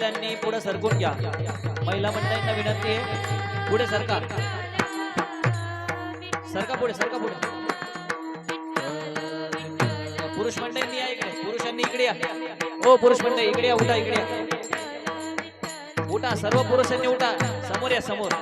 मंडळींनी पुढे सरकून घ्या. महिला मंडळींना विनंती आहे पुढे सरका. सरका पुढे, सरका पुढे. पुरुष मंडळींनी या इकडे, पुरुषांनी इकडे या. हो पुरुष मंडळी इकडे या, उठा इकडे या. उठा सर्व पुरुषांनी उठा, समोर या समोर.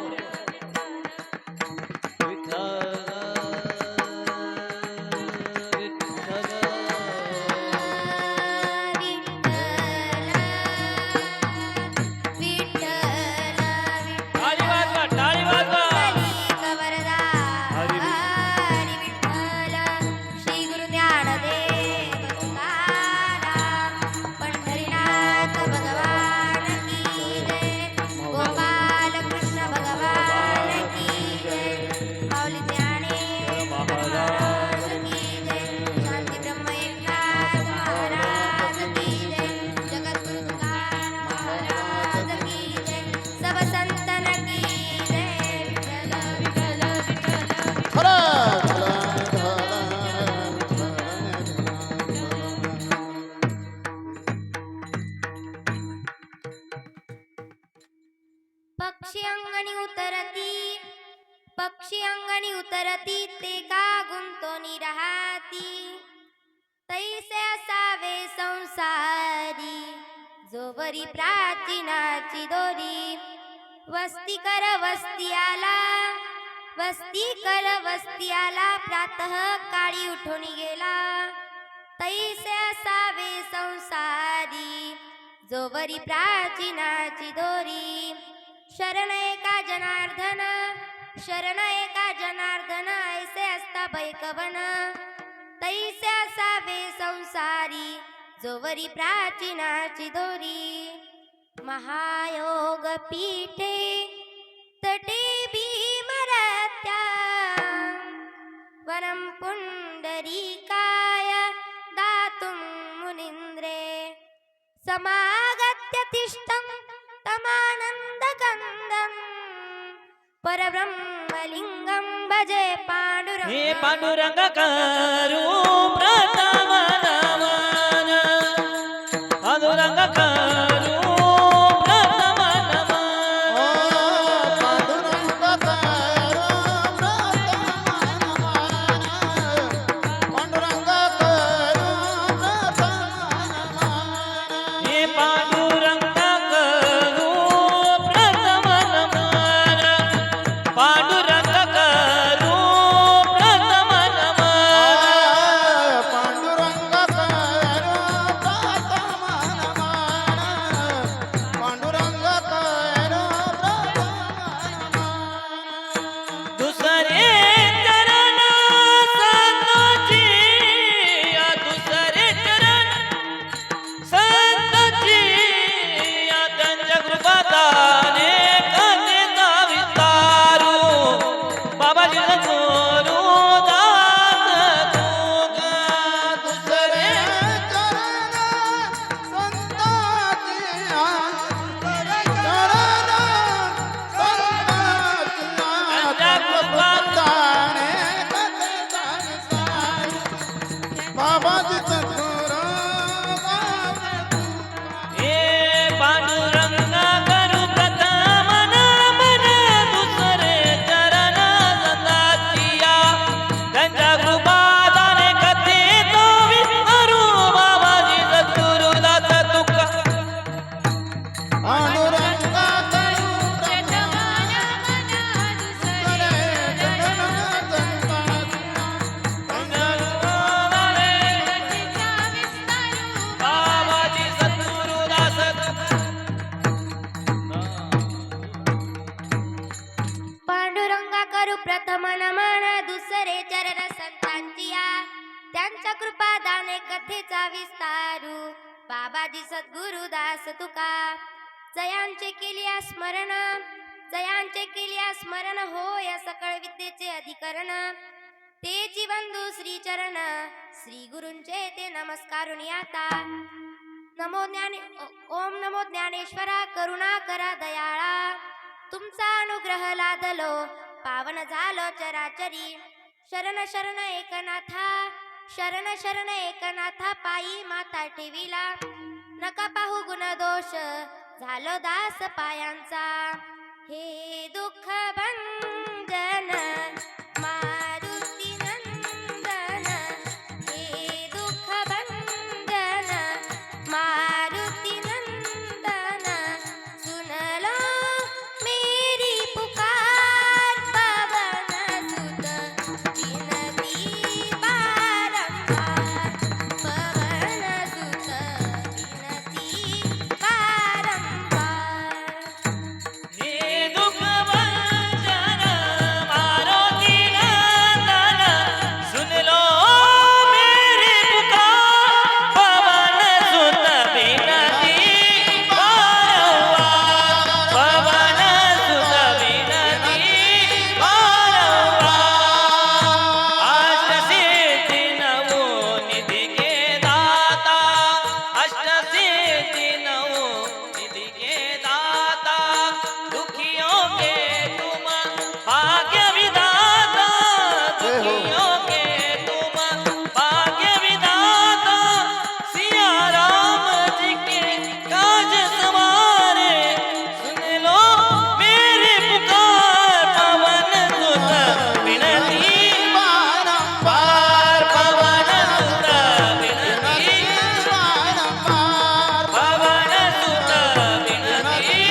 पक्षी अंगणी उतरती ते का गुंतोनी राहती तैसे असावे संसारी जोवरी प्राचीनाची दोरी वस्ती कर वस्ती आला प्रातः काळी उठून गेला तैसे असावे संसारी जोवरी प्राचीनाची दोरी शरण एका जनार्दन ऐसे असता बैकवन तैसे असावे संसारी जोवरी प्राचीनाची दोरी महायोग पीठे तटे भीमरत्या वरम पुंडरीकाय दातुं मुनीन्द्रे समागत्य तिष्ठं तमानन्दकन्दं परब्रह्मलिंगं भजे पांडुरंग. हे पांडुरंग करू प्रथम नमन, पांडुरंग करू प्रथम नमन. पांडुरंग करू प्रथम नमन, पांडुरंग करू प्रथम नमन. हे पांडुरंग करू प्रथम नमन, पांडुरंग करू प्रथम नमन. पांडुरंग करू प्रथम नमन, पांडुरंग करू प्रथम नमन. दुसरे चरण संतोषी, दुसरे चरण संतोषी, त्यांच्या कृपादाने कथेचा विस्तारू बाबाजी गुरु दास तुका. दुसरे चरण संताची बाबाजी सद्गुरु हे पांडुरंग करू प्रथम नमन, दुसरे चरण संताचिया त्यांच्या कृपादाने कथेचा विस्तारू बाबाजी सद्गुरु दास तुका. पांडुरंग करू प्रथम नमन, दुसरे चरण संताची बाबाजी सद्गुरु दास पांडुरंगा करू प्रथम नमन दुसरे चरण संतांचिया त्यांच्या कृपादाने कथेचा विस्तारू बाबाजी सद्गुरु दास तुका. जयांचे केलिया स्मरण, जयांचे केलिया स्मरण होय सकळ विद्येचे अधिकरण ते जीवंदू श्री चरण श्री गुरूंचे ते नमस्कारून आता. नमो ज्ञाने ओम नमो ज्ञानेश्वरा करुणा करा दयाळा तुमचा अनुग्रह लादलो पावन झालो चराचरी. शरण शरण एकनाथा, शरण शरण एकनाथा पायी माता ठेविला नका पाहू गुण दोष झालो दास पायांचा हे दुःख भंजन मारुती नंदन हे दुःख भंजन मारुती नंदन सुन लो मेरी पुकार पवन सुत विनती बारंबार पवन सुत विनती बारंबार हे दुःख भंजन मारुती नंदन सुन लो मेरी पुकार पवन सुत विनती बारंबार पवन सुत विनती बारंबार अष्टसिद्धि नवो निधि के दाता अष्टसिद्धि नवो निधि के दाता दुखियों के तुम भाग्य विधाता दुखियों के तुम भाग्य विधाता सिया राम जी के काज सवारे सुन लो मेरी पुकार पवन सुत विनती बारंबार पवन सुत विनती पवन सुत विनती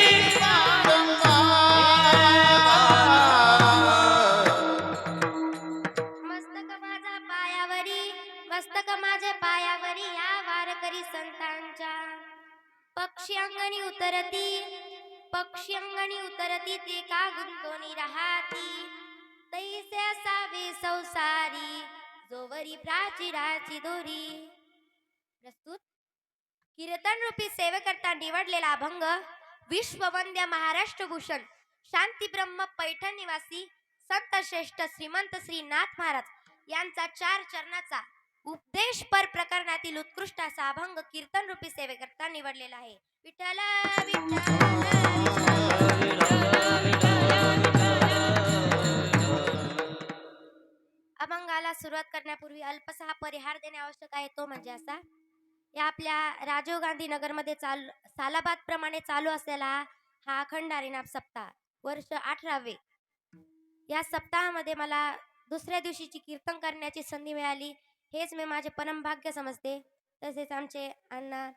मस्तक माझे पायावरी या वारकरी संतांच्या पक्षी अंगणी उतरती ते का गुंतोनी राहती तैसे असावे संसारी जोवरी प्राचीराची दोरी. प्रस्तुत कीर्तन रूपी सेवेकरता निवडलेला अभंग विश्ववंद्य महाराष्ट्र भूषण शांती ब्रह्म पैठण निवासी संत श्रेष्ठ श्रीमंत श्री नाथ महाराज यांचा 4 चरणाचा उपदेश पर प्रकरणातील उत्कृष्ट असा अभंग कीर्तन रूपी सेवेकरता निवडलेला आहे. विठ्ठल अभंगाला सुरुवात करण्यापूर्वी अल्पसा परिहार देणे आवश्यक आहे. तो म्हणजे असा या आपल्या राजीव गांधी नगर मध्ये सालाबाद प्रमाणे चालू असलेला हा अखंड हरिनाम सप्ताह वर्ष 18वे. या सप्ताहामध्ये मला दुसऱ्या दिवशीची कीर्तन करण्याची संधी मिळाली हेच मी माझे परमभाग्य समजते. तसेच आमचे अण्णा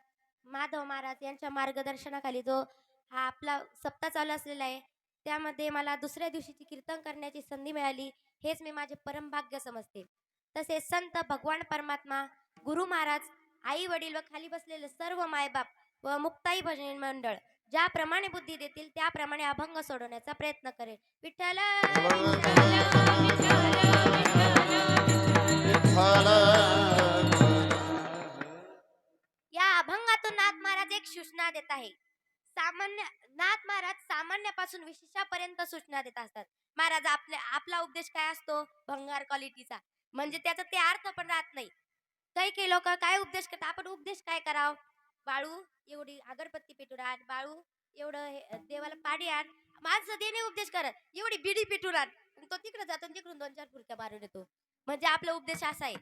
माधव महाराज यांच्या मार्गदर्शनाखाली जो हा आपला सप्ताह चालू असलेला आहे त्यामध्ये मला दुसऱ्या दिवशीची कीर्तन करण्याची संधी मिळाली हेच मी माझे परमभाग्य समजते. तसेच संत भगवान परमात्मा गुरु महाराज आई वडील व खाली बसलेले सर्व मायबाप व मुक्ताई भजनी मंडळ ज्याप्रमाणे बुद्धी देतील त्याप्रमाणे अभंग सोडवण्याचा प्रयत्न करेल. विठ्ठल या अभंगातून नाथ महाराज एक सूचना देत आहे. नाथ महाराज सामान्यापासून विशेषापर्यंत सूचना देत असतात. महाराज आपला उपदेश काय असतो भंगार क्वालिटीचा म्हणजे त्याचा ते अर्थ पण राहत नाही. काही लोक काय उपदेश करतात आपण उपदेश काय कराव बाळू एवढी अगरबत्ती पेटून आण बाळू एवढं देवाला पाणी आण माणसं देणे उपदेश करत एवढी बिडी पेटून आण तो तिकडे जातो तिकडून 2-4 फुलक्या मारून येतो म्हणजे आपला उपदेश असा आहे.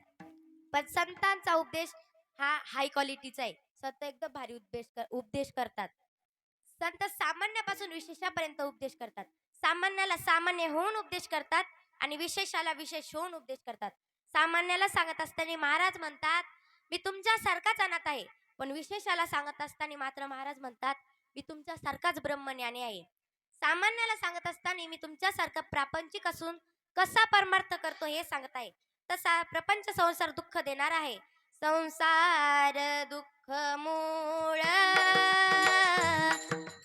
पण संतांचा उपदेश हा हाय क्वालिटीचा आहे. संत एकदम भारी उपदेश करतात. संत सामान्यापासून विशेषापर्यंत उपदेश करतात. सामान्याला सामान्य होऊन उपदेश करतात आणि विशेषाला विशेष होऊन उपदेश करतात. सामान्याला सांगत असताना महाराज म्हणतात मी तुमच्या सारखाच अनाथ आहे पण विशेषाला सांगत असताना मात्र महाराज म्हणतात मी तुमच्या सारखाच ब्रह्मज्ञानी आहे. सामान्याला सांगत असताना मी तुमच्या सारखा प्रापंचिक असून कसा परमार्थ करतो हे सांगत आहे. तसा प्रपंच संसार दुःख देणार आहे. संसार दुःख मूळ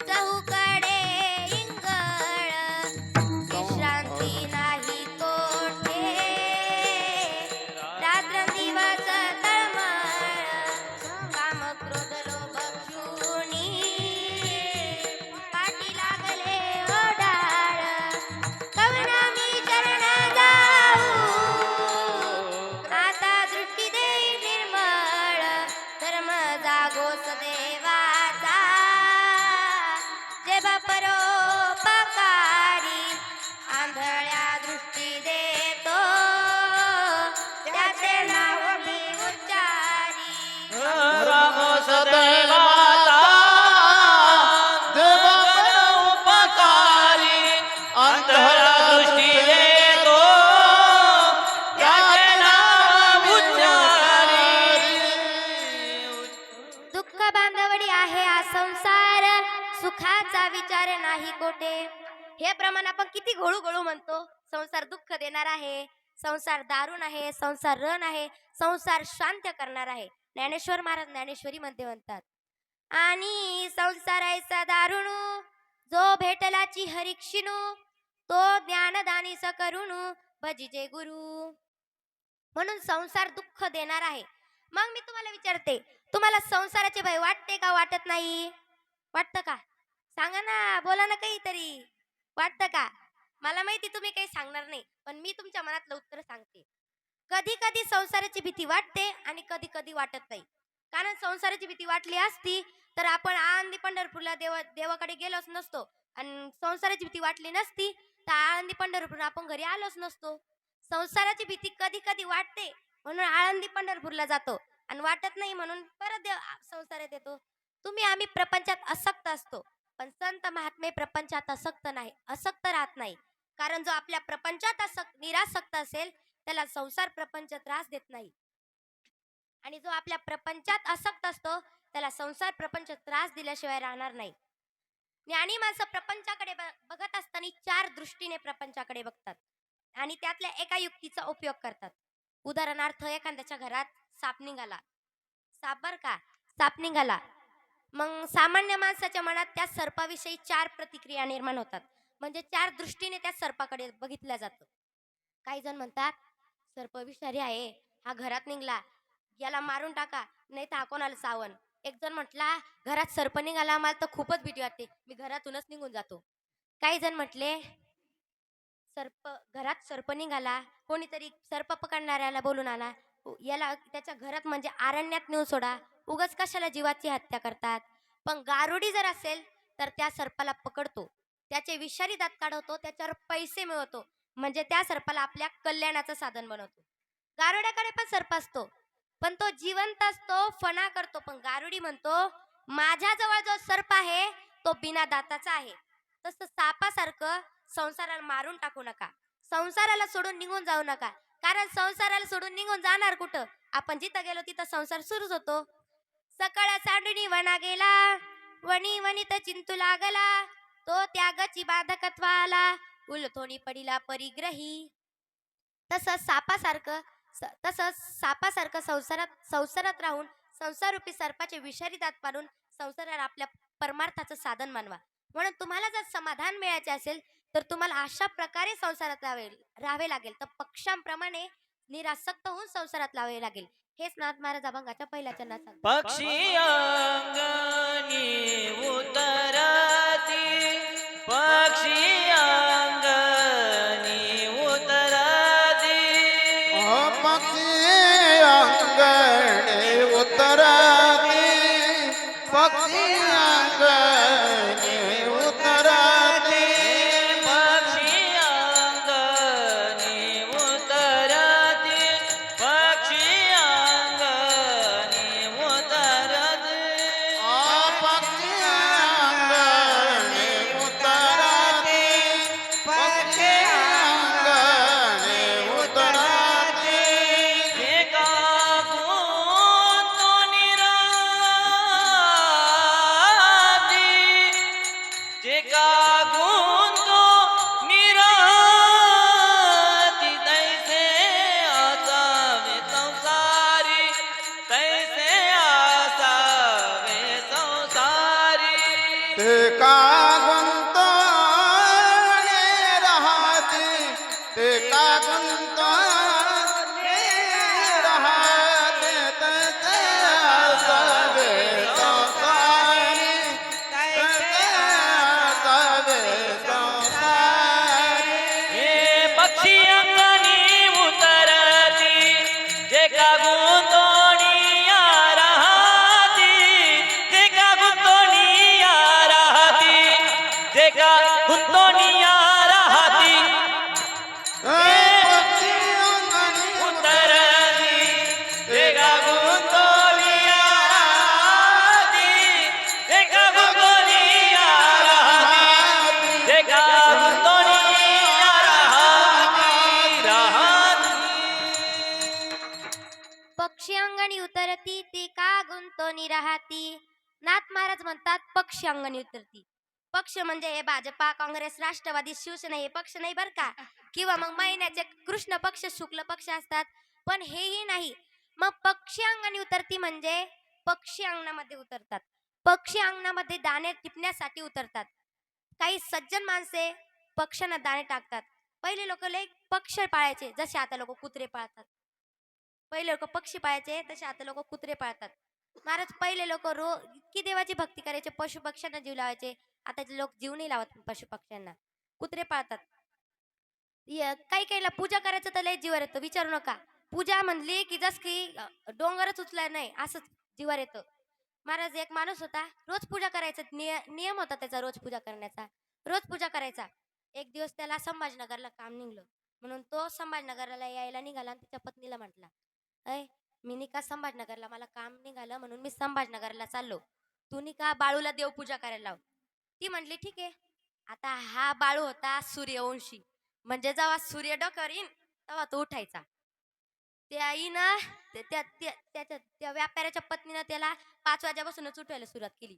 चहूकडे इंगळ विश्रांती नाही कोठे रात्र दिवस तळमळ काम क्रोध लोभ क्षुणी पाठी लागले ओढाळ कवना मी चरण जाऊ आता दृष्टी देई निर्मळ धर्म जागोस देवाचा जे परोपकारी आंधळ्या दृष्टी देतो त्याचे नाव मी उच्चारी राम सदैवाचा सुखाचा विचार नाही कोठे. हे प्रमाण आपण किती घोळू घोळू म्हणतो. संसार दुःख देणार आहे, संसार दारुण आहे, संसार रण आहे, संसार शांत करणार आहे. ज्ञानेश्वर महाराज ज्ञानेश्वरी मध्ये म्हणतात, आणि संसाराचा दारुणू जो भेटलाची हरिक्षिणू तो ज्ञानदानी सकरुणू भजिजे गुरु. म्हणून संसार दुःख देणार आहे. मग मी तुम्हाला विचारते, तुम्हाला संसाराचे भय वाटते का वाटत नाही? वाटतं का? सांगा ना, बोला ना काहीतरी. वाटतं का? मला माहिती तुम्ही काही सांगणार नाही, पण मी तुमच्या मनातलं उत्तर सांगते. कधी कधी संसाराची भीती वाटते आणि कधी कधी वाटत नाही. कारण संसाराची भीती वाटली असती तर आपण आळंदी पंढरपूरला देवाकडे गेलोच नसतो, आणि संसाराची भीती वाटली नसती तर आळंदी पंढरपूरला आपण घरी आलोच नसतो. संसाराची भीती कधी कधी वाटते म्हणून आळंदी पंढरपूरला जातो, आणि वाटत नाही म्हणून परत संसारात येतो. तुम्ही आम्ही प्रपंचात आसक्त असतो, पण संत महात्मे प्रपंचात आसक्त राहत नाही. कारण जो आपल्या प्रपंचात निरासक्त असेल त्याला संसार प्रपंच त्रास देत नाही, आणि जो आपल्या प्रपंचात आसक्त असतो त्याला संसार प्रपंच त्रास दिल्याशिवाय राहणार नाही. ज्ञानी माणसं प्रपंचाकडे बघत असताना 4 दृष्टीने प्रपंचाकडे बघतात आणि त्यातल्या एका युक्तीचा उपयोग करतात. उदाहरणार्थ, एखाद्याच्या घरात साप निघाला, साप निघाला, मग सामान्य माणसाच्या मनात त्या सर्पाविषयी 4 प्रतिक्रिया निर्माण होतात. म्हणजे 4 दृष्टीने त्या सर्पाकडे बघितलं जातं. काही जण म्हणतात सर्प विषारी आहे, हा घरात निघाला, याला मारून टाका, नाही तर हा कोणाला चावन. एक जण म्हटला घरात सर्प निघाला, मला तर खूपच भीती वाटते, मी घरातूनच निघून जातो. काही जण म्हटले घरात सर्प निघाला, कोणीतरी सर्प पकडणाऱ्याला बोलून आला, याला त्याच्या घरात म्हणजे अरण्यात नेऊन सोडा, उगाच कशाला जीवाची हत्या करतात. पण गारुडी जर असेल तर त्या सर्पाला पकडतो, त्याचे विषारी दात काढवतो, त्याच्यावर पैसे मिळवतो, म्हणजे त्या सर्पाला आपल्या कल्याणाचं साधन बनवतो. गारुड्याकडे पण सर्प असतो, पण तो जिवंत असतो, फणा करतो. पण गारुडी म्हणतो माझ्याजवळ जो सर्प आहे तो बिना दाताचा आहे. तसं सापासारखं संसाराला मारून टाकू नका, संसाराला सोडून निघून जाऊ नका. कारण संसाराला सोडून निघून जाणार कुठं? आपण जिथं गेलो तिथं संसार सुरूच होतो. सकाळ सांडूनी वना गेला, वणी वनित चिंतू लागला, तो त्यागाची बाधकत्व आला, उलथोनी पडिला परिग्रही. तसंच सापासारखं संसारात राहून संसाररूपी सर्पाचे विषारी दात पाडून संसाराला आपल्या परमार्थाचं साधन मानवा. म्हणून तुम्हाला जर समाधान मिळायचे असेल तर तुम्हाला अशा प्रकारे संसारात राहावे लागेल, तर पक्ष्यांप्रमाणे निरासक्त होऊन संसारात लावावे लागेल. हेच नाथ महाराज अभंगाच्या पहिल्या चरणात सांगतात. पक्षी अंगणी उतरती, पक्षी अंगणी उतरती. पक्षी अंगणे उतरती, पक्षी अंगणे उतरती, पक्षी अंगणी उतरती, पक्षी अंगणी उतरती. पक्षी अंगणे उतरती, पक्षी अंगणे उतरती. एका गुंतो निराती, एका गुंतो निराती, तैसे असावे संसारी, तैसे असावे संसारी. ते का गुंतवणे राहती, ते का गुंतवणे राहते, ते असावे संसारी, ते असावे संसारी. हे पक्षी अंगणी उतरती, जे का गुंतोणीया राहती, जे का गुंतोणीया राहती, जे का गुंतोणीया राहती. पक्षी अंगणी उतरती, जे का गुंतोणीया राहती, जे का गुंतोणीया राहती, जे का गुंतोणीया राहती. पक्षी अंगणी उतरती, ती का गुंतोनी राहती. नाथ महाराज म्हणतात पक्षी अंगणी उतरती. पक्ष म्हणजे हे भाजपा, काँग्रेस, राष्ट्रवादी, शिवसेना हे पक्ष नाही बर का, किंवा मग महिन्याचे कृष्ण पक्ष, शुक्ल पक्ष असतात, पण हेही नाही. मग पक्षी अंगणी उतरती म्हणजे पक्षी अंगणामध्ये उतरतात, पक्षी अंगणामध्ये दाणे टिपण्यासाठी उतरतात. काही सज्जन माणसे पक्ष्यांना दाणे टाकतात. पहिले लोक लय पक्ष पाळायचे, जसे आता लोक कुत्रे पाळतात. पहिले लोक पक्षी पाळायचे, तसे आता लोक कुत्रे पाळतात. महाराज पहिले लोक इतकी देवाची भक्ती करायचे, पशु पक्ष्यांना जीव लावायचे. आताचे लोक जीव नाही लावत पशु पक्ष्यांना, कुत्रे पाळतात. काही काहीला पूजा करायचं तर लय जीवर येतं, विचारू नका. पूजा म्हणली की जस की डोंगरच उचलाय नाही असंच जीवर येतं. महाराज एक माणूस होता, रोज पूजा करायचा, नियम होता त्याचा रोज पूजा करण्याचा, रोज पूजा करायचा. एक दिवस त्याला संभाजीनगरला काम निघलं, म्हणून तो संभाजीनगरला यायला निघाला आणि त्याच्या पत्नीला म्हटला, अय मी नाही का संभाजीनगरला, मला काम निघालं म्हणून मी संभाजीनगरला चाललो, तू नाही का बाळूला देवपूजा करायला लाव. ती म्हणली ठीक आहे. आता हा बाळू होता सूर्यवंशी, म्हणजे जेव्हा सूर्य डोक्यावर येईन तेव्हा तो उठायचा. त्या आईनं त्या व्यापाऱ्याच्या पत्नीनं त्याला 5 वाजल्यापासूनच उठवायला सुरुवात केली.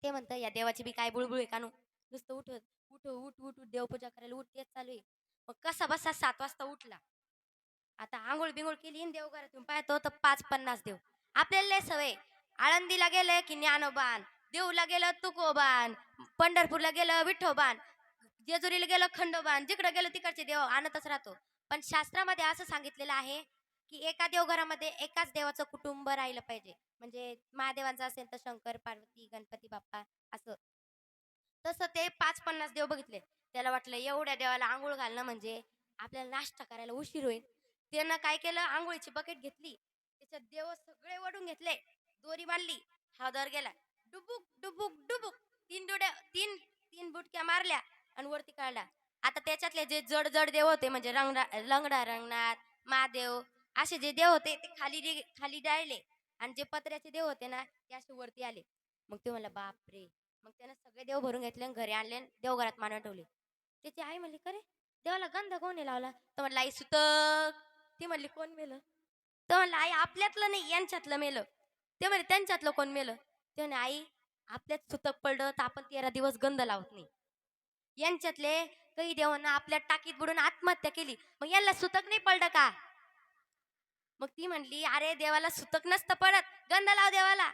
ते म्हणतं या देवाची बी काय बुळबुळ आहे का नु, नुसतं उठ उठ उठ उठ उठ देवपूजा करायला उठ, तेच चालू आहे. मग कसा बसा 7 वाजता उठला. आता आंघोळ बिंघोळ केली आणि देवघरात येऊन पाहतो तर 5:50 देव. आपल्याला लय सवय, आळंदीला गेलं की ज्ञानोबान, देऊला गेलं तुकोबान, पंढरपूरला गेलं विठोबान, जेजुरीला गेलं खंडोबान, जिकडे गेलं तिकडचे देव आणतच राहतो. पण शास्त्रामध्ये असं सांगितलेलं आहे की एका देवघरामध्ये एकाच देवाचं कुटुंब राहिलं पाहिजे. म्हणजे महादेवांचं असेल तर शंकर, पार्वती, गणपती बाप्पा असं. तसं ते 5:50 देव बघितले. त्याला वाटलं एवढ्या देवाला आंघोळ घालणं म्हणजे आपल्याला नाश्ता करायला उशीर होईल. त्यानं काय केलं, आंघोळीची बकेट घेतली, त्याच्यात देव सगळे वडून घेतले, दोरी बांधली, हादर गेला, डुबुक डुबुक डुबुक, 3 बुटक्या मारल्या आणि वरती काढला. आता त्याच्यातले जे जड जड देव होते, म्हणजे लंगडा रंगनाथ, महादेव, असे जे देव होते ते खाली डाळले, आणि जे पत्र्याचे देव होते ना ते असे वरती आले. मग ते म्हणलं बापरे. मग त्यानं सगळे देव भरून घेतले आणि घरी आणले आणि देवघरात मांडून ठेवले. त्याची आई म्हणली करे देवाला गंध कोणी लावला, तर म्हणलं आई सुतक. ती म्हणली कोण मेलं, तर म्हणलं आई आपल्यातलं नाही यांच्यातलं मेलं. ते म्हणले त्यांच्यातलं कोण मेलं, ते म्हणे आई आपल्यात सुतक पडलं तर आपण 13 दिवस गंध लावत नाही. यांच्यातले काही देवांना आपल्या टाकीत बुडून आत्महत्या केली, मग यांना सुतक नाही पडलं का. मग ती म्हणली अरे देवाला सुतक नसतं पडत, गंध लाव देवाला.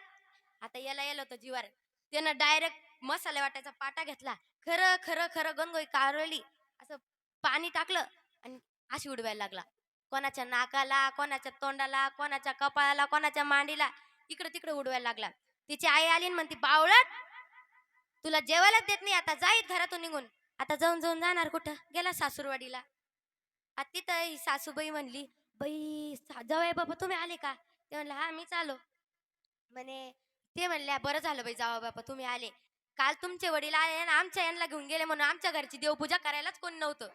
आता याला येलं होतं जीवार, त्यानं डायरेक्ट मसाले वाटायचा पाटा घेतला, खरं खरं खरं गंगोई कारवली, असं पाणी टाकलं आणि अशी उडवायला लागला. कोणाच्या नाकाला, कोणाच्या तोंडाला, कोणाच्या कपाळाला, कोणाच्या मांडीला, इकडे तिकडे उडवायला लागला. तिची आई आली आणि म्हणती बावळट तुला जेवायलाच देत नाही, आता जाईत घरातून निघून. आता जाऊन जाऊन जाणार कुठं, गेला सासूरवाडीला. आता तिथं ही सासूबाई म्हणली बाई जावई बाबा तुम्ही आले का, ते म्हणलं हा मीच आलो. म्हणे ते म्हणल्या बरं झालं बाई जावई बाबा तुम्ही आले, काल तुमचे वडील आले आणि आमच्या यांना घेऊन गेले म्हणून आमच्या घरची देवपूजा करायलाच कोण नव्हतं.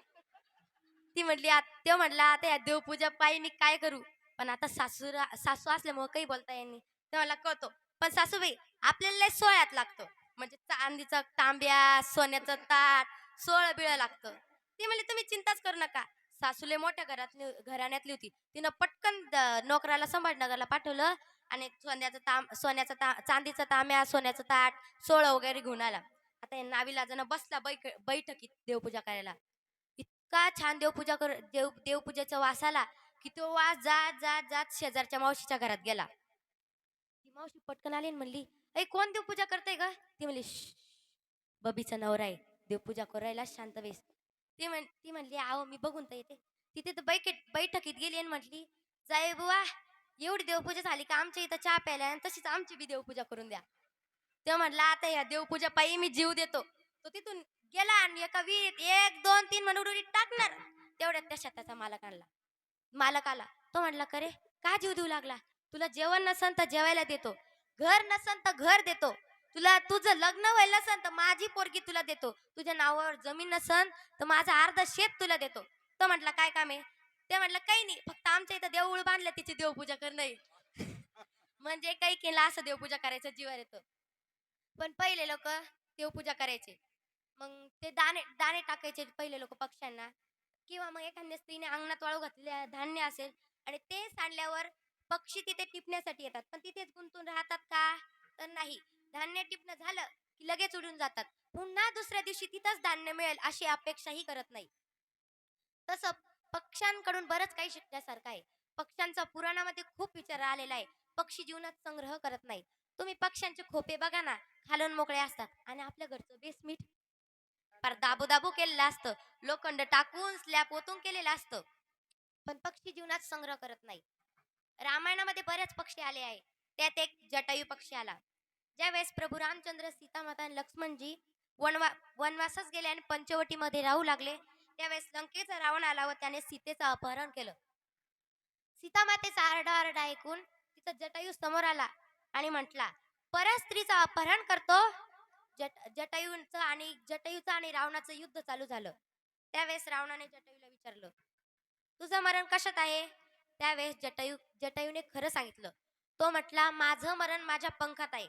ती म्हणली ते म्हणला आता या देवपूजा पायी मी काय करू, पण आता सासू असल्यामुळे काही बोलता येईल नाही. ते मला कळतो, पण सासूबाई आपल्याला लय सोळ्यात लागतं, म्हणजे चांदीचा तांब्या, सोन्याचं ताट, 16 बिळ लागतं. ती म्हणली तुम्ही चिंताच करू नका. सासूले मोठ्या घराण्यातली होती, तिनं पटकन नोकराला संभाजीनगरला पाठवलं आणि चांदीचा तांब्या, सोन्याचं ताट, 16 वगैरे घेऊन आला. आता नावीलाजानं बसला बैठकीत देवपूजा करायला. इतका छान देवपूजेचा वास आला की तो वास जात जात जात शेजारच्या मावशीच्या घरात गेला. ती मावशी पटकन आली आणि म्हणली ऐ कोण देवपूजा करते ग. ती म्हणली बबीचा नवरा आहे, देवपूजा करायला शांत बेस. ती म्हणली आहो मी बघून तर येते. तिथे तर बैठकीत गेली आणि म्हटली जाय बुवा एवढी देवपूजा झाली का आमच्या इथं चहा प्यायला आणि तशीच आमची बी देवपूजा करून द्या. ते म्हटलं आता या देवपूजा पायी मी जीव देतो. तो तिथून गेला आणि एका विहिरीत 1 2 3 म्हणून उडी टाकणार, तेवढ्यात त्या शेताचा मालक आला. तो म्हणला करे का जीव देऊ लागला, तुला जेवण नसन तर जेवायला देतो, घर नसन तर घर देतो, तुला तुझं लग्न व्हायला नसन तर माझी पोरगी तुला देतो, तुझ्या नावावर जमीन नसन तर माझं अर्ध शेत तुला देतो. तो म्हटला काय काम आहे. ते म्हटलं काही नाही, फक्त आमच्या इथं देऊळ बांधलं तिची देवपूजा करणं. म्हणजे काही केलं असं देवपूजा करायचं जीवावर येतं. पण पहिले लोक देवपूजा करायचे, मग ते दाणे दाणे टाकायचे पहिले लोक पक्ष्यांना, किंवा मग एखाद्या स्त्रीने अंगणात वाळू घातलेल्या धान्य असेल आणि ते सांडल्यावर पक्षी तिथे टिपण्यासाठी येतात, पण तिथेच गुंतून राहतात का, तर नाही. धान्य टिपणं झालं की लगेच उडून जातात. पुन्हा दुसऱ्या दिवशी तिथंच धान्य मिळेल अशी अपेक्षाही करत नाही. तसं पक्ष्यांकडून बरंच काही शिकण्यासारखं आहे. पक्ष्यांचा पुराणामध्ये खूप विचार आलेला आहे. पक्षी जीवनात संग्रह करत नाही. तुम्ही पक्ष्यांचे खोपे बघा ना, खालून मोकळे असतात आणि आपल्या घरचं बेसमीठ पर दाबू केलेलं असतं. लोखंड टाकून स्लॅब ओतून केलेलं असतं. पण पक्षी जीवनात संग्रह करत नाही. रामायणामध्ये बरेच पक्षी आले आहे. त्यात एक जटायू पक्षी आला. ज्यावेळेस प्रभू रामचंद्र, सीतामाता आणि लक्ष्मणजी वनवासास गेले आणि पंचवटीमध्ये राहू लागले, त्यावेळेस लंकेचा रावण आला व त्याने सीतेचं अपहरण केलं. सीतामातेचा आरडाओरडा ऐकून तिचा जटायू समोर आला आणि म्हटला, परत स्त्रीचं अपहरण करतो. जटायूचं आणि रावणाचं युद्ध चालू झालं. त्यावेळेस रावणाने जटायूला विचारलं, तुझं मरण कशात आहे? त्यावेळेस जटायूने खरं सांगितलं. तो म्हटला, माझं मरण माझ्या पंखात आहे.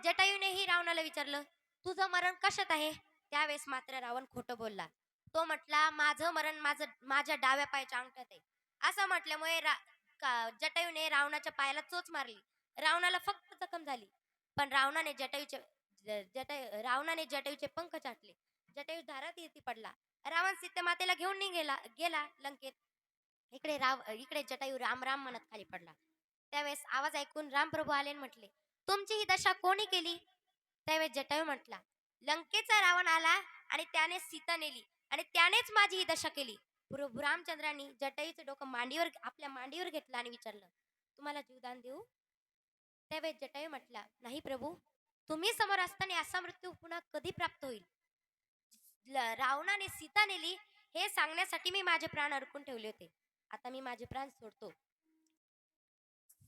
जटायूनेही रावणाला विचारलं, तुझं मरण कशात आहे? त्यावेळेस मात्र रावण खोटं बोलला. तो म्हटला, माझं मरण माझ्या डाव्या पायाच्या अंगठ्यात आहे. असं म्हटल्यामुळे जटायूने रावणाच्या पायाला चोच मारली. रावणाला फक्त जखम झाली, पण रावणाने जटायूचे पंख चाटले. जटायू धारातीर्थी पडला. रावण सीतेमातेला घेऊन गेला लंकेत. इकडे जटायू राम राम म्हणत खाली पडला. त्यावेळेस आवाज ऐकून रामप्रभू आले आणि म्हटले, तुमची ही दशा कोणी केली? त्यावेळेस जटायू म्हटला, लंकेचा रावण आला आणि त्याने सीता नेली आणि त्यानेच माझी ही दशा केली. प्रभू रामचंद्रांनी जटायूचं डोकं आपल्या मांडीवर घेतलं आणि विचारलं, तुम्हाला जीवदान देऊ? त्यावेळेस जटायू म्हटला, नाही प्रभू, तुम्ही समोर असताना असा मृत्यू पुन्हा कधी प्राप्त होईल? रावणाने सीता नेली हे सांगण्यासाठी मी माझे प्राण अडकून ठेवले होते. आता मी माझे प्राण सोडतो.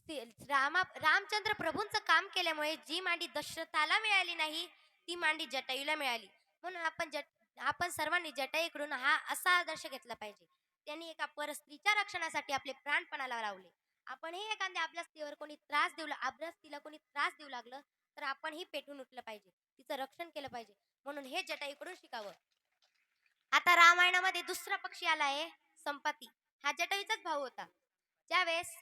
रामचंद्र प्रभूंचं काम केल्यामुळे जी मांडी दशरथाला मिळाली नाही, ती मांडी जटायूला मिळाली. म्हणून आपण सर्वांनी जटायूकडून हा असा आदर्श घेतला पाहिजे. त्यांनी एका परस्त्रीच्या रक्षणासाठी आपले प्राणपणाला लावले. आपणही एखाद्या आपल्या स्त्रीवर आपल्या स्त्रीला कोणी त्रास देऊ लागलं तर आपणही पेटून उठलं पाहिजे, तिचं रक्षण केलं पाहिजे. म्हणून हे जटायूकडून शिकावं. आता रामायणामध्ये दुसरा पक्षी आला आहे, संपती. हा जटायूचाच भाऊ होता. ज्यावेळेस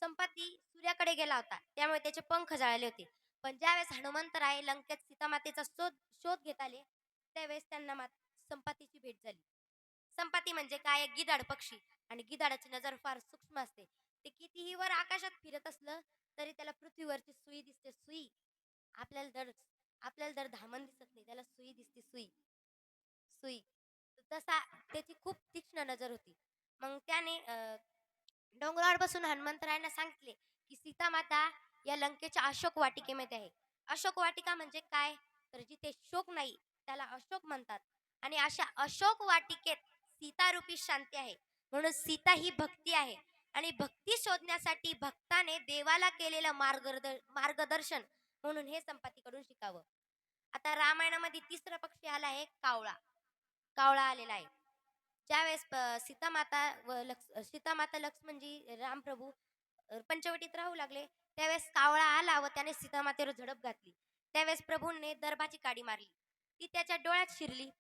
संपती सूर्याकडे गेला होता, त्यामुळे त्याचे पंख जळाले होते. पण ज्यावेळेस हनुमंतराय लंकेत सीतामातेचा शोध घेत आले, त्यावेळेस त्यांना संपतीची भेट झाली. संपती म्हणजे काय? एक गिधाड पक्षी. आणि गिधाडाची नजर फार सूक्ष्म असते. ते कितीही वर आकाशात फिरत असलं तरी त्याला पृथ्वीवरची सुई दिसते. सुई आपल्याला दर धामण दिसत नाही, त्याला सुई दिसते. सुई तसा त्याची खूप तीक्ष्ण नजर होती. मग त्याने डोंगरावर बसून हनुमंतरायांना सांगितले की सीता माता या लंकेच्या अशोक वाटिकेमध्ये आहे. अशोक वाटिका म्हणजे काय? तर जिथे शोक नाही त्याला अशोक म्हणतात. आणि अशा अशोक वाटिकेत सीतारूपी शांती आहे. म्हणून सीता ही भक्ती आहे आणि भक्ती शोधण्यासाठी भक्ताने देवाला केलेलं मार्गदर्शन म्हणून हे संपतीकडून शिकावं. आता रामायणामध्ये तिसरा पक्षी आला आहे, कावळा आलेला आहे. ज्यावेळेस सीतामाता लक्ष्मणजी रामप्रभू पंचवटीत राहू लागले, त्यावेळेस कावळा आला व त्याने सीतामातेवर झडप घातली. त्यावेळेस प्रभूंनी दर्भाची काडी मारली, ती त्याच्या डोळ्यात शिरली.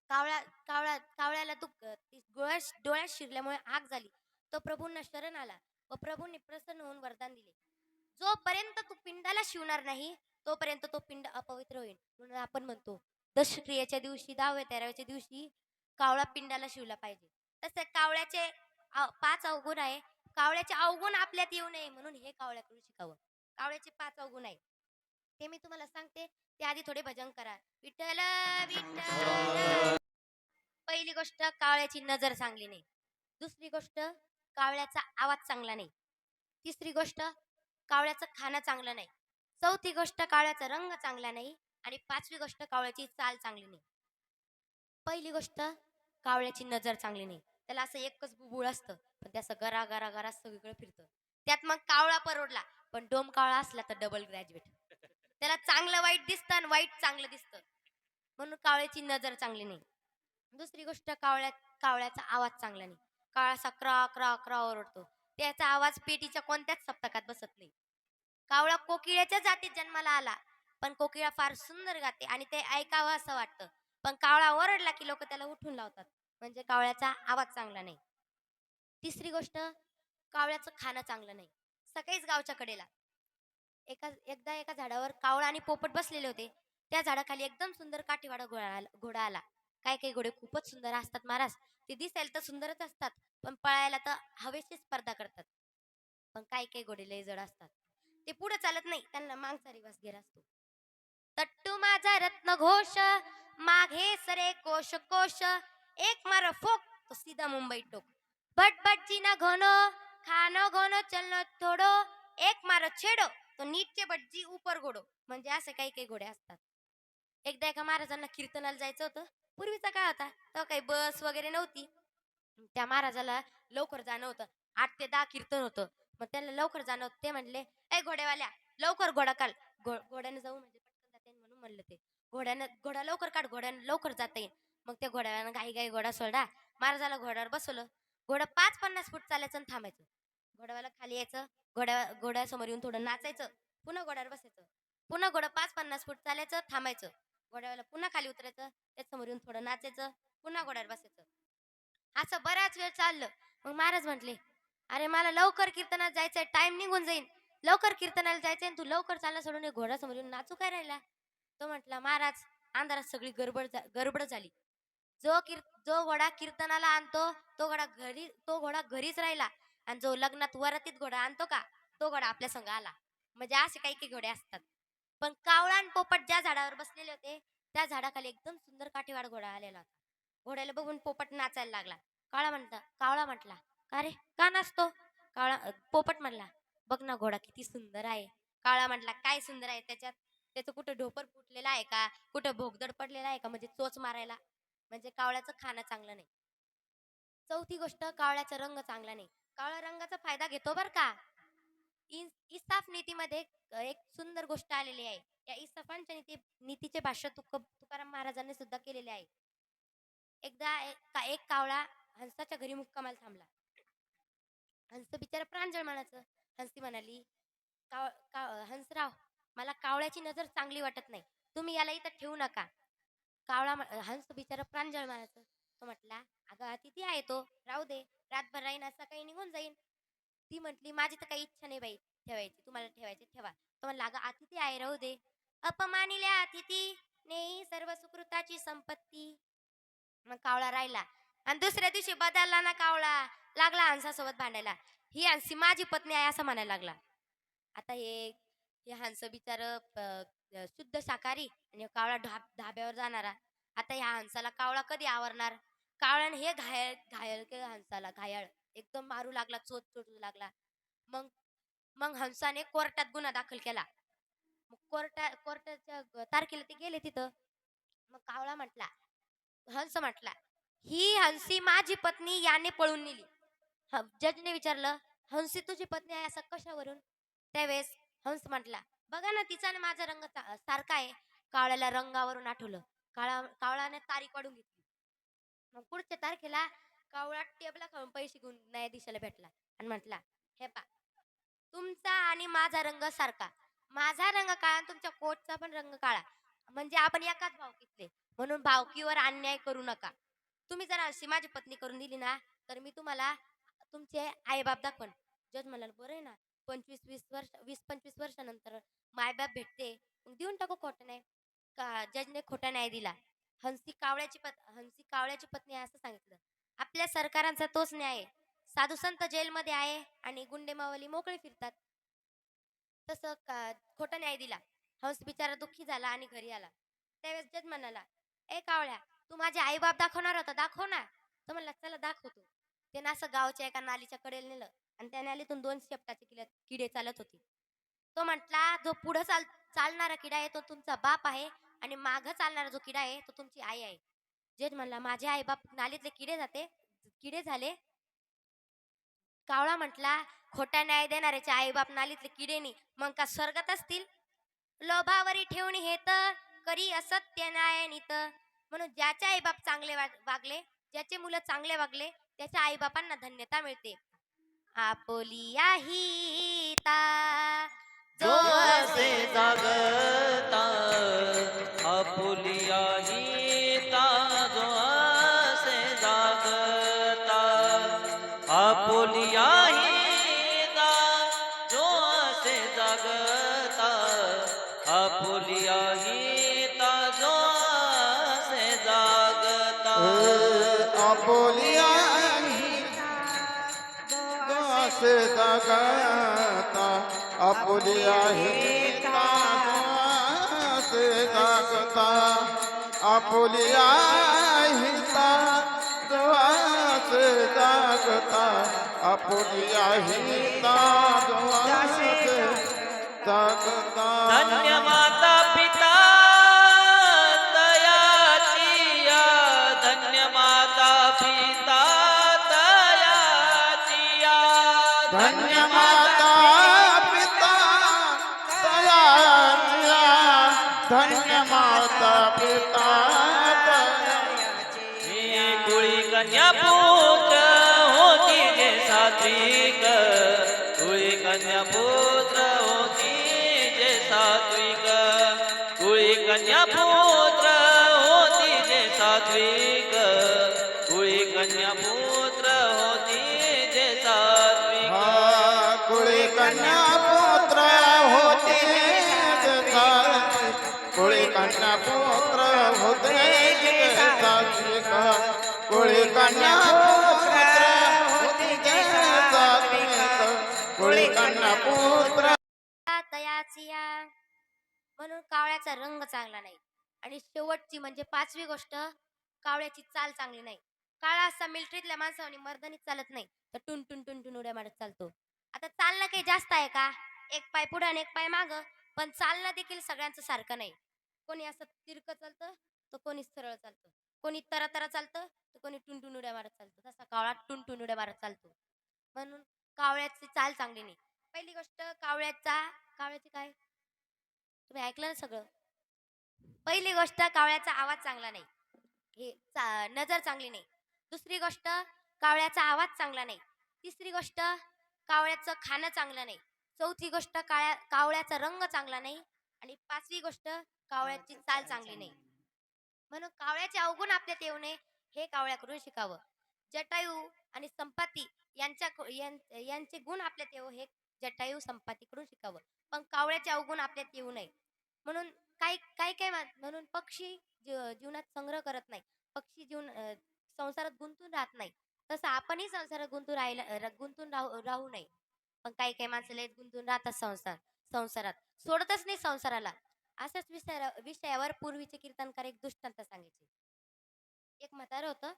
कावळ्याला डोळ्यात शिरल्यामुळे आग झाली. तो प्रभूंना शरण आला व प्रभूंनी प्रसन्न होऊन वरदान दिले, जोपर्यंत तू पिंडाला शिवणार नाही तोपर्यंत तो पिंड अपवित्र होईल. म्हणून आपण म्हणतो दशक्रियेच्या दिवशी 10व्या-13व्याच्या दिवशी कावळा पिंडाला शिवला पाहिजे. तसे कावळ्याचे 5 अवगुण आहे. कावळ्याचे अवगुण आपल्यात येऊ नये म्हणून हे कावळ्याकडून शिकावं. कावळ्याचे 5 अवगुण आहे ते मी तुम्हाला सांगते. त्याआधी थोडे भजन करा. विठ्ठल विठ्ठल. पहिली गोष्ट, कावळ्याची नजर चांगली नाही. दुसरी गोष्ट, कावळ्याचा आवाज चांगला नाही. तिसरी गोष्ट, कावळ्याचं खाणं चांगलं नाही. चौथी गोष्ट, कावळ्याचा रंग चांगला नाही. आणि 5वी गोष्ट, कावळ्याची चाल चांगली नाही. पहिली गोष्ट, कावळ्याची नजर चांगली नाही. त्याला असं एकच बुबुळ असतं, पण ते असं गरा गरा गरा सगळीकडे फिरतं. त्यात मग कावळा परवडला, पण डोम कावळा असला तर डबल ग्रॅज्युएट. त्याला चांगलं वाईट दिसतं आणि वाईट चांगलं दिसतं. म्हणून कावळ्याची नजर चांगली नाही. दुसरी गोष्ट, कावळ्याचा आवाज चांगला नाही. कावळा असा क्रा क्रा क्रा ओरडतो. त्याचा आवाज पेटीच्या कोणत्याच सप्तकात बसत नाही. कावळा कोकिळ्याच्या जातीत जन्माला आला, पण कोकिळा फार सुंदर गाते आणि ते ऐकावं असं वाटतं. पण कावळा ओरडला की लोक त्याला उठून लावतात, म्हणजे कावळ्याचा आवाज चांगला नाही. तिसरी गोष्ट, कावळ्याचं खाणं चांगलं नाही. सकाळीच गावच्या कडेला एकदा एका झाडावर कावळा आणि पोपट बसलेले होते. त्या झाडाखाली एकदम सुंदर काठीवाडा घोडा आला. काही काही घोडे खूपच सुंदर असतात महाराज. ते दिसायला तर सुंदरच असतात, पण पळायला तर हवेशी स्पर्धा करतात. पण काही काही घोडे लय जड असतात. ते पुढे चालत नाही, त्यांना मागचा रिवाज घेर असतो. तट्टू माझा रत्न घोष, मागे सरे कोश कोश, एक मार फोक तो सीधा मुंबई टोक. बट बट जीना घोनो, खानो घोनो चलनो थोडो, एक मार छेडो तो नीचे बटजी ऊपर घोडो. म्हणजे असे काही काही घोडे असतात. एकदा एका महाराजांना कीर्तनाला जायचं होतं. पूर्वीचा काळ होता, तेव्हा काही बस वगैरे नव्हती. त्या महाराजाला लवकर जाणं होतं. 8 ते 10 कीर्तन होतं. मग त्यांना लवकर जाणं होतं. ते म्हणले, "ए घोडेवाल्या, लवकर घोडा काढ." घोड्याने जाऊ म्हणजे पटकन जाता येईल म्हणून म्हणलं ते. घोडा लवकर काढ, घोड्यानं लवकर जाता येईल. मग त्या घोड्यानं घाई घोडा सोडला. महाराजाला घोड्यावर बसवलं. घोडं 5-50 फूट चालायचं आणि थांबायचं. घोड्यावाला खाली यायचं, घोड्यासमोर येऊन थोडं नाचायचं, पुन्हा घोड्यावर बसायचं. पुन्हा घोडं 5-50 फूट चालायचं, थांबायचं. घोड्यावाला पुन्हा खाली उतरायचं, त्याच्यासमोर येऊन थोडं नाचायचं, पुन्हा घोड्यावर बसायचं. असं बराच वेळ चाललं. मग महाराज म्हटले, "अरे मला लवकर कीर्तनात जायचंय, टाइम निघून जाईल. लवकर कीर्तनाला जायचंय आणि तू लवकर चालला सोडून हे घोड्यासमोर येऊन नाचू काय राहिला?" तो म्हटला, "महाराज, अंधारात सगळी गडबड झाली. जो घोडा कीर्तनाला आणतो तो घोडा घरीच राहिला, आणि जो लग्नात वरातीत घोडा आणतो का, तो घोडा आपल्या संग आला." म्हणजे असे काही काही घोडे असतात. पण कावळा आणि पोपट ज्या झाडावर बसलेले होते, त्या झाडाखाली एकदम सुंदर काठीवाड घोडा आलेला होता. घोड्याला बघून पोपट नाचायला लागला. कावळा म्हटला, "का रे, का नाचतो?" पोपट म्हणला, "बघ ना घोडा किती सुंदर आहे." कावळा म्हटला, "काय सुंदर आहे त्याच्यात? त्याचं कुठं ढोपर फुटलेलं आहे का, कुठं भोगदड पडलेला आहे का, म्हणजे चोच मारायला?" म्हणजे कावळ्याचं खाणं चांगलं नाही. चौथी गोष्ट, कावळ्याचा रंग चांगला नाही. कावळा रंगाचा फायदा घेतो बर का. इसाफ नीतीमध्ये एक सुंदर गोष्ट आलेली आहे. या इसाफांच्या नीतीचे भाष्य तुकाराम महाराजांनी सुद्धा केलेले आहे. एकदा एक कावळा हंसाच्या घरी मुक्कामाला थांबला. हंस बिचारा प्रांजळ मानाचं. हंसी म्हणाली, "हंसराव, मला कावळ्याची नजर चांगली वाटत नाही. तुम्ही याला इथं ठेवू नका." हंस बिचारा प्रांजळ मानाचं. तो म्हटला, "अगं अतिथी आहे तो, राहू दे. रातभर राहीन, सकाळी निघून जाईन." ती म्हटली, "माझी तर काही इच्छा नाही बाई ठेवायची. तुम्हाला ठेवायची ठेवा." तो म्हणला, "अगं अतिथी आहे, राहू दे." "अपमानिल्या अतिथी नेई सर्व सुकृताची संपत्ती." मग कावळा राहिला. आणि दुसऱ्या दिवशी बदलला ना कावळा, लागला हंसासोबत भांडायला. "ही हंसी माझी पत्नी आहे," असं म्हणायला लागला. आता हे हंस बिचार शुद्ध शाकाहारी, आणि कावळा धाब्यावर जाणारा. आता ह्या हंसाला कावळा कधी आवरणार? कावळ्याने हे घायल घायल केलं हंसाला, घायाळ एकदम मारू लागला, चोच चोचू लागला. मग मग हंसाने कोर्टात गुन्हा दाखल केला. मग कोर्टाच्या तारखेला ते गेले तिथं. मग हंस म्हटला, "ही हंसी माझी पत्नी याने पळून नेली." जजने विचारलं, "हंसी तुझी पत्नी आहे असं कशावरून?" त्यावेळेस हंस म्हटला, "बघा ना, तिचा आणि माझा रंग सारखा आहे." कावळ्याला रंगावरून आठवलं. कावळ्याने तारीख वाढून घेतली. मग पुढच्या तारखेला कावळा टेबला खाऊन पैसे घेऊन न्यायाधीशाला भेटला आणि म्हटला, "हे पा, तुमचा आणि माझा रंग सारखा. माझा रंग काळा आणि तुमच्या कोटचा पण रंग काळा. म्हणजे आपण एकाच भावकीतले. म्हणून भावकीवर अन्याय करू नका. तुम्ही जर अशी माझी पत्नी करून दिली ना, तर मी तुम्हाला तुमचे आईबाप दाखवण." जज म्हणाल, "बरं आहे ना, 20-25 वर्षानंतर मायबाप भेटते, मग देऊन टाकू खोटं नाही." जजने खोटा न्याय दिला. हंसी कावळ्याची पत्नी आहे असं सांगितलं. आपल्या सरकारांचा तोच न्याय आहे. साधू संत जेलमध्ये आहे आणि गुंडे मावली मोकळे फिरतात. तसं खोटा न्याय दिला. हंस बिचारा दुःखी झाला आणि घरी आला. त्यावेळेस जज म्हणाला, "ए कावळ्या, तू माझे आई बाप दाखवणार होता, दाखव ना." तो म्हणला, "चला दाखवतो." त्यानं असं गावच्या एका नालीच्या कडेला नेलं आणि त्या नालीतून 2 शेपटाचे किडे चालत होते. तो म्हटला, "जो पुढं चालणारा किडा आहे तो तुमचा बाप आहे, आणि मागं चालणारा जो किडा आहे तो तुमची आई आहे." जज म्हणला, "माझे आई बाप नालीतले किडे झाले." कावळा म्हटला, "खोटा न्याय देणाऱ्याचे आई बाप नालीतले किडेनी, मग का स्वर्गात असतील? लोभावरी ठेवून हेत, करी असत्य न्याय नीत." म्हणून ज्याचे आई बाप चांगले वागले, ज्याचे मुलं चांगले वागले, त्याच्या आई बापांना धन्यता मिळते. "आपुलिया हिता जो असे जागता, आपुलिया हिता जो असे जागता, आपुलिया हिता जो असे जागता, आपुलिया हिता आपुलिया असे जगता आपुलिया हिता असे जगता आपुलिया हिता असे जगता आपुलिया हिता असे जगता धन्य माता पिता दयाचिया धन्य माता पिता दयाचिया धन्य माता पिता दयाचिया धन्य माता पिता हे कुळी कन्या पुत्र होती जे सात्विक कुळी कन्या पुत्र होती जे सात्विक कुळी कन्या पुत्र होती जे सात्विक कुळी कन्या पुत्र होती जे सात्विक कुळी कन्या पुत्र होते कुळी कन्या पुत्र होते सात्विक कुळी कन्या पुत्र होते सात्विक कुळी कन्या पुत्र तयाचिया म्हणून कावळ्याचा रंग चांगला नाही. आणि शेवटची म्हणजे पाचवी गोष्ट, कावळ्याची चाल चांगली नाही. काळा असा मिलिटरीतल्या माणसाने मर्दानीच चालत नाही, तर टुन टुन टुन टुन उड्या मारत चालतो. आता चालणं काही जास्त आहे का? एक पाय पुढे आणि एक पाय माग, पण चालणं देखील सगळ्यांचं सारखं नाही. कोणी असं तिरकं चालतं तर कोणी सरळ चालतं, कोणी तरा तरा चालतं तर कोणी टुन टुन उड्या मारत चालतं. तसा कावळा टुन टुन उड्या मारत चालतो. म्हणून कावळ्याची चाल चांगली नाही. पहिली गोष्ट, कावळ्याची काय, तुम्ही ऐकलं ना सगळं. पहिली गोष्ट, कावळ्याचा आवाज चांगला नाही, नजर चांगली नाही. दुसरी गोष्ट, कावळ्याचा आवाज चांगला नाही. तिसरी गोष्ट, कावळ्याचं खाणं चांगलं नाही. चौथी गोष्ट, कावळ्याचा रंग चांगला नाही. आणि पाचवी गोष्ट, कावळ्याची चाल चांगली नाही. म्हणून कावळ्याचे अवगुण आपल्यात येऊ नये हे कावळ्याकडून शिकावं. जटायू आणि संपाती यांचे गुण आपल्यात येऊ हे जटायू संपातीकडून शिकावं. पण कावळ्याचे अवगुण आपल्यात येऊ नये. म्हणून काही म्हणून पक्षी जीवनात संग्रह करत नाही. पक्षी संसारात गुंतून राहत नाही. तसं आपणही संसारात गुंतून राहू नये. पण काही माणसं लयच गुंतून राहतात संसारात, सोडतच नाही संसाराला. अशाच विषयावर पूर्वीचे कीर्तनकार एक दृष्टांत सांगायचे. एक म्हातारं होतं.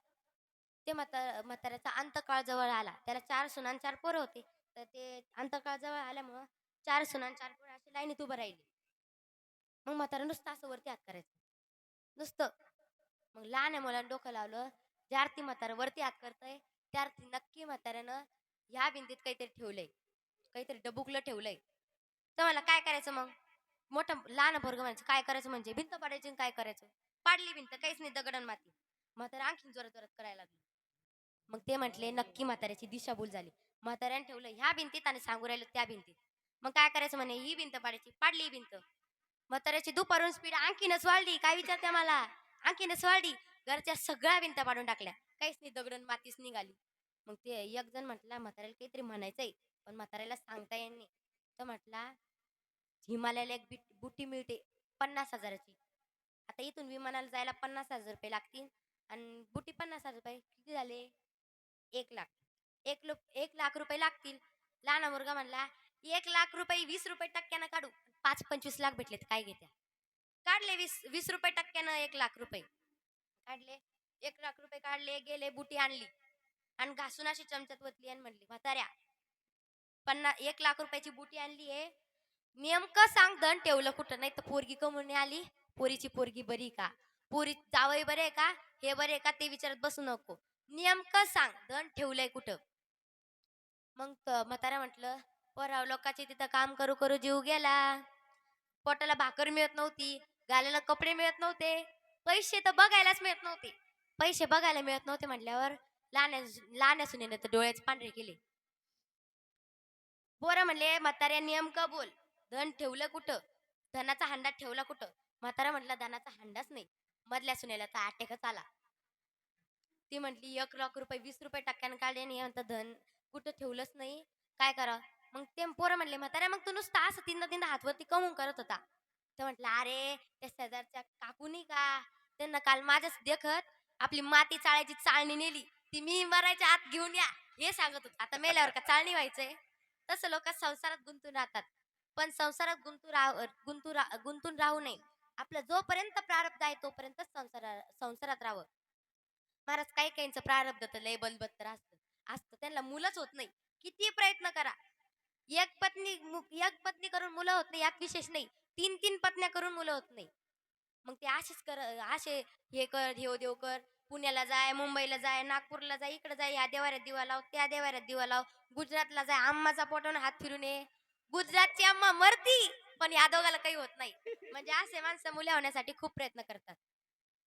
ते म्हाताऱ्याचा अंतकाळ जवळ आला. त्याला 4 सुना 4 पोरं होते. तर ते अंतकाळ जवळ आल्यामुळं 4 सुना 4 पोरं अशी लाईनीत उभं राहिली. मग म्हातारं नुसतं असं वरती हात करायचं, नुसतं. मग लहान मुलानं डोकं लावलं, ज्या अर्थी म्हातारं वरती हात करतंय त्या अर्थी नक्की म्हाताऱ्यानं ह्या भिंतीत काहीतरी ठेवलंय, काहीतरी डबुकलं ठेवलंय. तर मला काय करायचं? मग मोठं लहान पोरगं म्हणायचं, काय करायचं म्हणजे भिंत पाडायची. आणि काय करायचं? पाडली भिंत, काहीच नाही, दगड आणि माती. म्हातारं आणखीन जोरात जोरात करायला लागलं. मग ते म्हटले, नक्की म्हाताऱ्याची दिशाभूल झाली. म्हाताऱ्याने ठेवलं ह्या भिंतीत आणि सांगू राहिलं त्या भिंतीत. मग काय करायचं म्हणे, ही भिंत पाडायची. पाडली ही भिंत. म्हाताऱ्याची दुपारून स्पीड आणखीनच वाढली. काय विचारते मला? आणखीनच वाढली. घरच्या सगळ्या भिंता पाडून टाकल्या, काहीच नाही, दगड आणि मातीच निघाली. मग ते एक जण म्हटला, म्हाताऱ्याला काहीतरी म्हणायचंय पण म्हाताऱ्याला सांगता येत नाही. तर म्हटला, हिमालयाला एक बुटी मिळते 50,000ची. आता इथून विमानाला जायला 50,000 रुपये लागतील आणि बुटी 50,000 रुपये किती झाले? 1,00,000. 1 लाख रुपये लागतील. लहान मुलगा म्हणला, 1,00,000 रुपये 20 रुपये टक्क्यानं काढू. 5-25 लाख भेटले तर काय घेत्या? काढले 20 रुपये टक्क्यानं 1,00,000 रुपये काढले. 1,00,000 रुपये काढले, गेले, बुटी आणली आणि घासून अशी चमच्यात वतली आणि म्हणली, म्हाताऱ्या 1,00,000 रुपयाची बुटी आणली आहे, नेमकं सांग धन ठेवलं कुठं? नाही तर पोरगी कमून आली, पोरीची पोरगी बरी का, पोरी जावई बरे का, हे बरे का, ते विचारत बसू नको, नेमकं सांग धन ठेवलंय कुठं? मग म्हातारा म्हटलं, पोराव लोकांची तिथं काम करू करू जीव गेला. पोटाला भाकर मिळत नव्हती, घालायला कपडे मिळत नव्हते, पैसे तर बघायलाच मिळत नव्हते. पैसे बघायला मिळत नव्हते म्हटल्यावर लहान सुनेनं तर डोळ्याच पांढरे केले. पोरं म्हणले, म्हाताऱ्या नेमकं बोल, धन ठेवलं कुठं? धनाचा हंडा ठेवला कुठं? म्हातारा म्हटला, धनाचा हंडाच नाही. मधल्या सुनेला तर अटॅकच आला. ती म्हटली, 1,00,000 रुपये 20 रुपये टक्क्यानं काढले आणि म्हणता धन कुठं ठेवलंच नाही, काय करा? मग ते पोरं म्हणले, म्हाताऱ्या मग तू नुसतं असं तीनदा हातवरती कमवून करत होता. तर म्हटलं, अरे त्या शेजारच्या काकूनी का, त्यांना काल माझ्याच देखत आपली माती चाळायची चाळणी नेली ती मी मरायच्या आत घेऊन या हे सांगत होत. आता मेल्यावर का चालणी व्हायचंय. तसं लोक संसारात गुंतून राहतात. पण संसारात गुंतून राहू नये. आपलं जोपर्यंत प्रारब्ध आहे तोपर्यंत संसारात राहावं. महाराज काही काहींचं प्रारब्ध तर लय बलबत्तर असतं त्यांना मुलंच होत नाही. किती प्रयत्न करा. एक पत्नी करून मुलं होत नाही यात विशेष नाही. 3-3 पत्न्या करून मुलं होत नाही. मग ते असे हे कर हे देव कर. पुण्याला जाय, मुंबईला जाय, नागपूरला जाय, इकडे जाय, या देवाऱ्यात दिवा लाव, त्या देवाऱ्यात दिवा लाव, गुजरातला जाय, अम्माचा पोटावर हात फिरून ये. गुजरातची अम्मा मरती पण या दोघाला काही होत नाही. म्हणजे असे माणसं मुले होण्यासाठी खूप प्रयत्न करतात.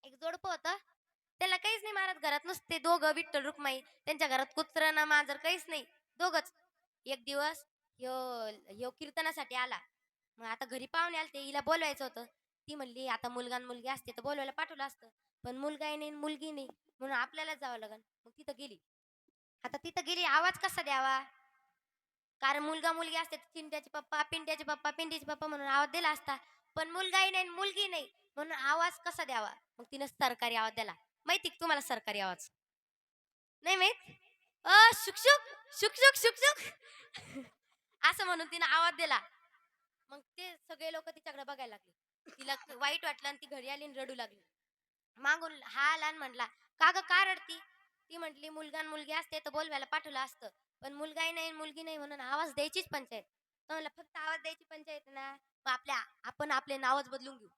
एक जोडपं होतं. त्याला काहीच नाही महाराज घरात नुसते दोघं विठ्ठल रुक्माई. त्यांच्या घरात कुत्र ना मांजर काहीच नाही. दोघच. एक दिवस ह्यो ह्यो कीर्तनासाठी आला. मग आता घरी पाहुणे आलते. हिला बोलवायचं होतं. ती म्हणली आता मुलगा आणि मुलगी असते तर बोलवायला पाठवलं असतं. पण मुलगाही नाही मुलगी नाही म्हणून आपल्यालाच जावं लागल. मग तिथं गेली. आता तिथं गेली आवाज कसा द्यावा. कारण मुलगा मुलगी असते तर चिंट्याचे पप्पा पिंट्याचे पप्पा पिंटीचे पप्पा म्हणून आवाज दिला असता. पण मुलगाही नाही मुलगी नाही म्हणून आवाज कसा द्यावा. मग तिनं सरकारी आवाज दिला. माहिती का तुम्हाला सरकारी आवाज नाही माहित. शुकशुक शुकशुक शुकशुक असं म्हणून तिनं आवाज दिला. मग ते सगळे लोक तिच्याकडे बघायला लागले. तिला वाईट वाटलं आणि ती घरी आली आणि रडू लागली. मागून हा आला आणि म्हणला का ग का रडती. ती म्हटली मुलगा आणि मुलगी असते तर बोलवायला पाठवलं असतं. पण मुलगाही नाही मुलगी नाही म्हणून आवाज द्यायचीच पंचायत. तो म्हणला फक्त आवाज द्यायची पंचायत ना. मग आपण आपले नावच बदलून घेऊ.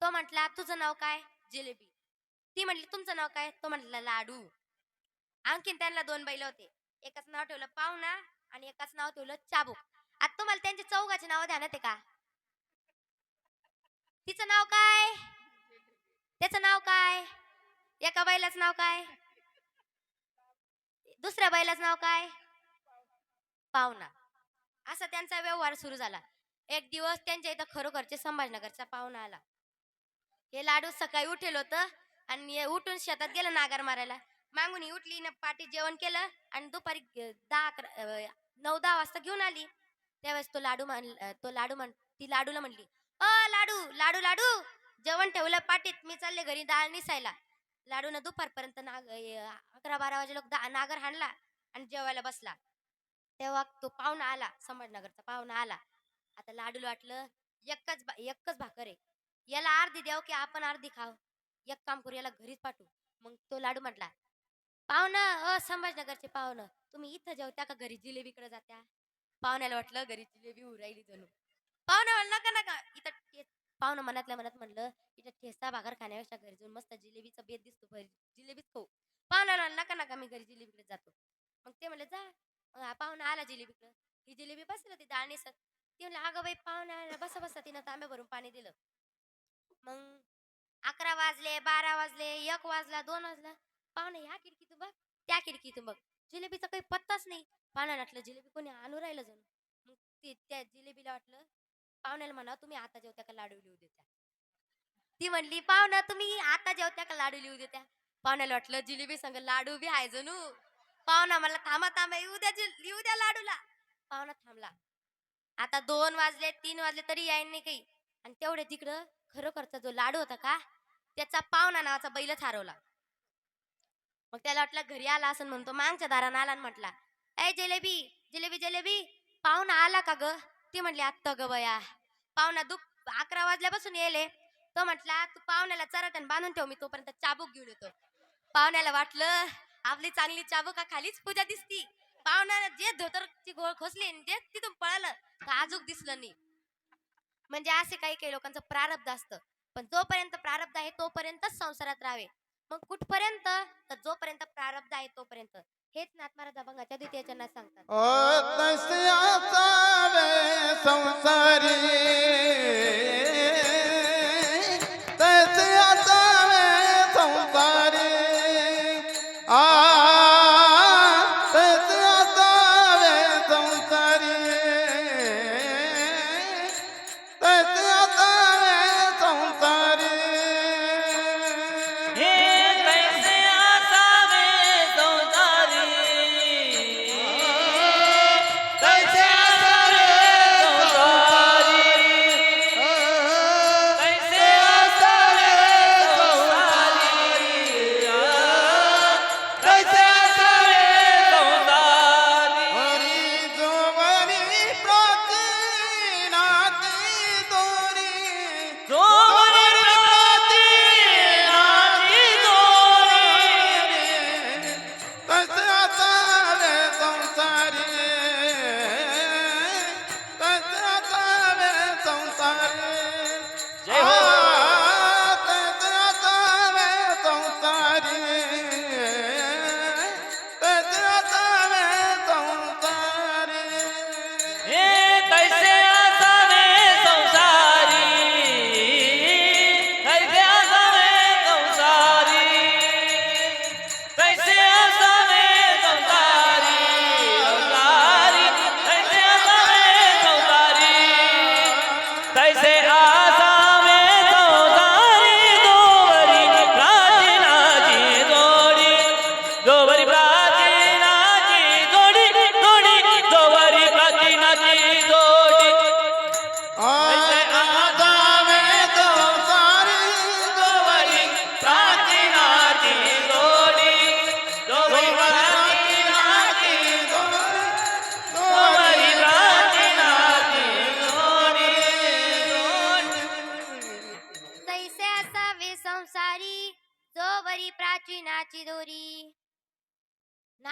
तो म्हटला तुझं नाव काय. जिलेबी. ती म्हटली तुमचं नाव काय. तो म्हटला लाडू. आणखीन त्यांना 2 बैल होते. एकाच नाव ठेवलं पाहुणा आणि एकाच नाव ठेवलं चाबूक. आता तुम्हाला त्यांची चौघाची नाव ध्यानात आहे का. तिचं नाव काय. त्याचं नाव काय. एका बैलाचं नाव काय. दुसऱ्या बैलाचं नाव काय. पाहुणा. असा त्यांचा व्यवहार सुरू झाला. एक दिवस त्यांच्या इथं खरोखरचे संभाजीनगरचा पाहुणा आला. हे लाडू सकाळी उठेल होतं आणि उठून शेतात गेलं नागर मारायला. मागून ही उठली ना पाठी जेवण केलं आणि दुपारी 9-10 वाजता घेऊन आली. त्यावेळेस ती लाडूला म्हणली लाडू लाडू लाडू जेवण ठेवलं पाटीत मी चालले घरी डाळ निसायला. लाडून दुपारपर्यंत 11-12 वाजे लोक नागर हाणला आणि जेवायला बसला. तेव्हा तो पाहुणा आला. संभाजीनगरचा पाहुणा आला. आता लाडूला वाटलं एकच भाकर आहे. याला अर्धी द्याव की आपण अर्धी खाव. एक काम करू याला घरीच पाठवू. मग तो लाडू म्हटला पाहुणा संभाजीनगरचे पाहुणं तुम्ही इथं जेवत्या का घरी जिलेबीकडे जात्या. पाहुण्याला वाटलं घरी जिलेबी उरायली जणू. पाहुणा म्हणला नका नका इथं. पाहुणं मनातल्या मनात म्हणलं इथं ठेसा भाकर खाण्यापेक्षा घरी जाऊन मस्त जिलेबीचा बेत दिसतो जिलेबीच खाऊ. पाहुण्याला नका नका मी घरी जिलेबीकडे जातो. मग ते म्हणले जा. मग पाहुणा आला जिलेबीकडे. ही जिलेबी बसली होती डाळ नेसत. ती म्हणली अगं बाई पाहुणा बसा बसा. तिनं तांब्या भरून पाणी दिलं. मग 11 वाजले 12 वाजले 1 वाजला 2 वाजला. पाहुणे ह्या खिडकीतून बघ त्या खिडकीतून बघ. जिलेबीचा काही पत्ताच नाही. पाहुण्याला वाटलं जिलेबी कोणी आणू राहिलं जणू. मग त्या जिलेबीला वाटलं पाहुण्याला म्हणा तुम्ही आता जेवत्या का लाडू लिहू देत्या. ती म्हणली पाहुणा तुम्ही आता जेवत्या का लाडू लिहू देत्या. पाहुण्याला वाटलं जिलेबी संग लाडू बी आहे जणू. पाहुणा मला थांबा थांबा लिहू द्या लाडूला. पाहुणा थांबला. आता 2 वाजले 3 वाजले तरी यायला नाही काही. आणि तेवढे तिकडं खरोखरचा जो लाडू होता का त्याचा पाहुणा नावाचा बैलच हरवला. मग त्याला वाटलं घरी आला असं म्हणतो मागच्या दारानं आला आणि म्हटला ऐ जिलेबी जिलेबी जिलेबी पाहुणा आला का ग. ती म्हणली आत्ता ग बया. पाहुणा 11 वाजल्यापासून येले. तो म्हटला तू पाहुण्याला चराटण बांधून ठेव मी तोपर्यंत चाबूक घेऊन येतो. पाहुण्याला वाटलं आपली चांगली चाबूक खालीच पूजा दिसती. पाहुण्याला जे धोतरची गोळ खोसली जे तिथून पळालं तर आजूक दिसलं नाही. म्हणजे असे काही काही लोकांचं प्रारब्ध असतं. पण जोपर्यंत प्रारब्ध आहे तोपर्यंतच संसारात राहावे. मग कुठपर्यंत तर जोपर्यंत प्रारब्ध आहे तोपर्यंत. हेच नाथ महाराज अभंगाच्या 2य चरणात सांगतात. तस्याचा वे संसारी तस्याचा वे संसारी तस्याचा वे संसारी तस्याचा वे संसारी.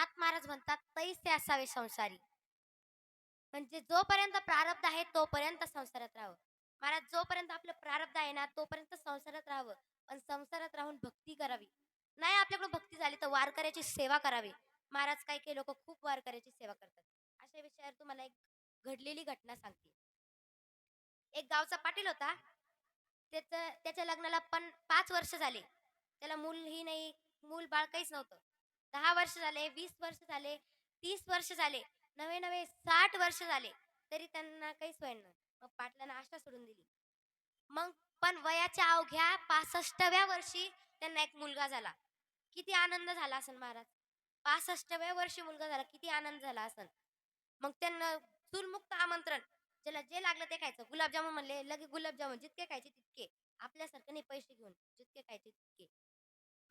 नाथ महाराज म्हणतात तैसे असावे संसारी. म्हणजे जोपर्यंत प्रारब्ध आहे तोपर्यंत संसारात राहावं. महाराज जोपर्यंत आपलं प्रारब्ध आहे ना तोपर्यंत संसारात राहावं. पण संसारात राहून भक्ती करावी. नाही आपल्याकडून भक्ती झाली तर वारकऱ्याची सेवा करावी. महाराज काही काही लोक खूप वारकऱ्याची सेवा करतात. अशा विषयावर तुम्हाला एक घडलेली घटना सांगते. एक गावचा पाटील होता. त्याच्या लग्नाला पण 5 वर्ष झाले. त्याला मूलही नाही, मूल बाळ काहीच नव्हतं. 10 वर्ष झाले, 20 वर्ष झाले, 30 वर्ष झाले, नवे नवे 60 वर्ष झाले, तरी त्यांना काहीच होईना. मग पाटलांना आशा सोडून दिली. मग पण वयाच्या अवघ्या 65व्या वर्षी त्यांना एक मुलगा झाला. किती आनंद झाला असेल महाराज. 65व्या वर्षी मुलगा झाला, किती आनंद झाला असेल. मग त्यांना चूलमुक्त आमंत्रण, ज्याला जे लागलं ते खायचं. गुलाबजामुन म्हणले, लगे गुलाबजामुन जितके खायचे तितके, आपल्यासारखं नाही पैसे घेऊन, जितके खायचे तितके.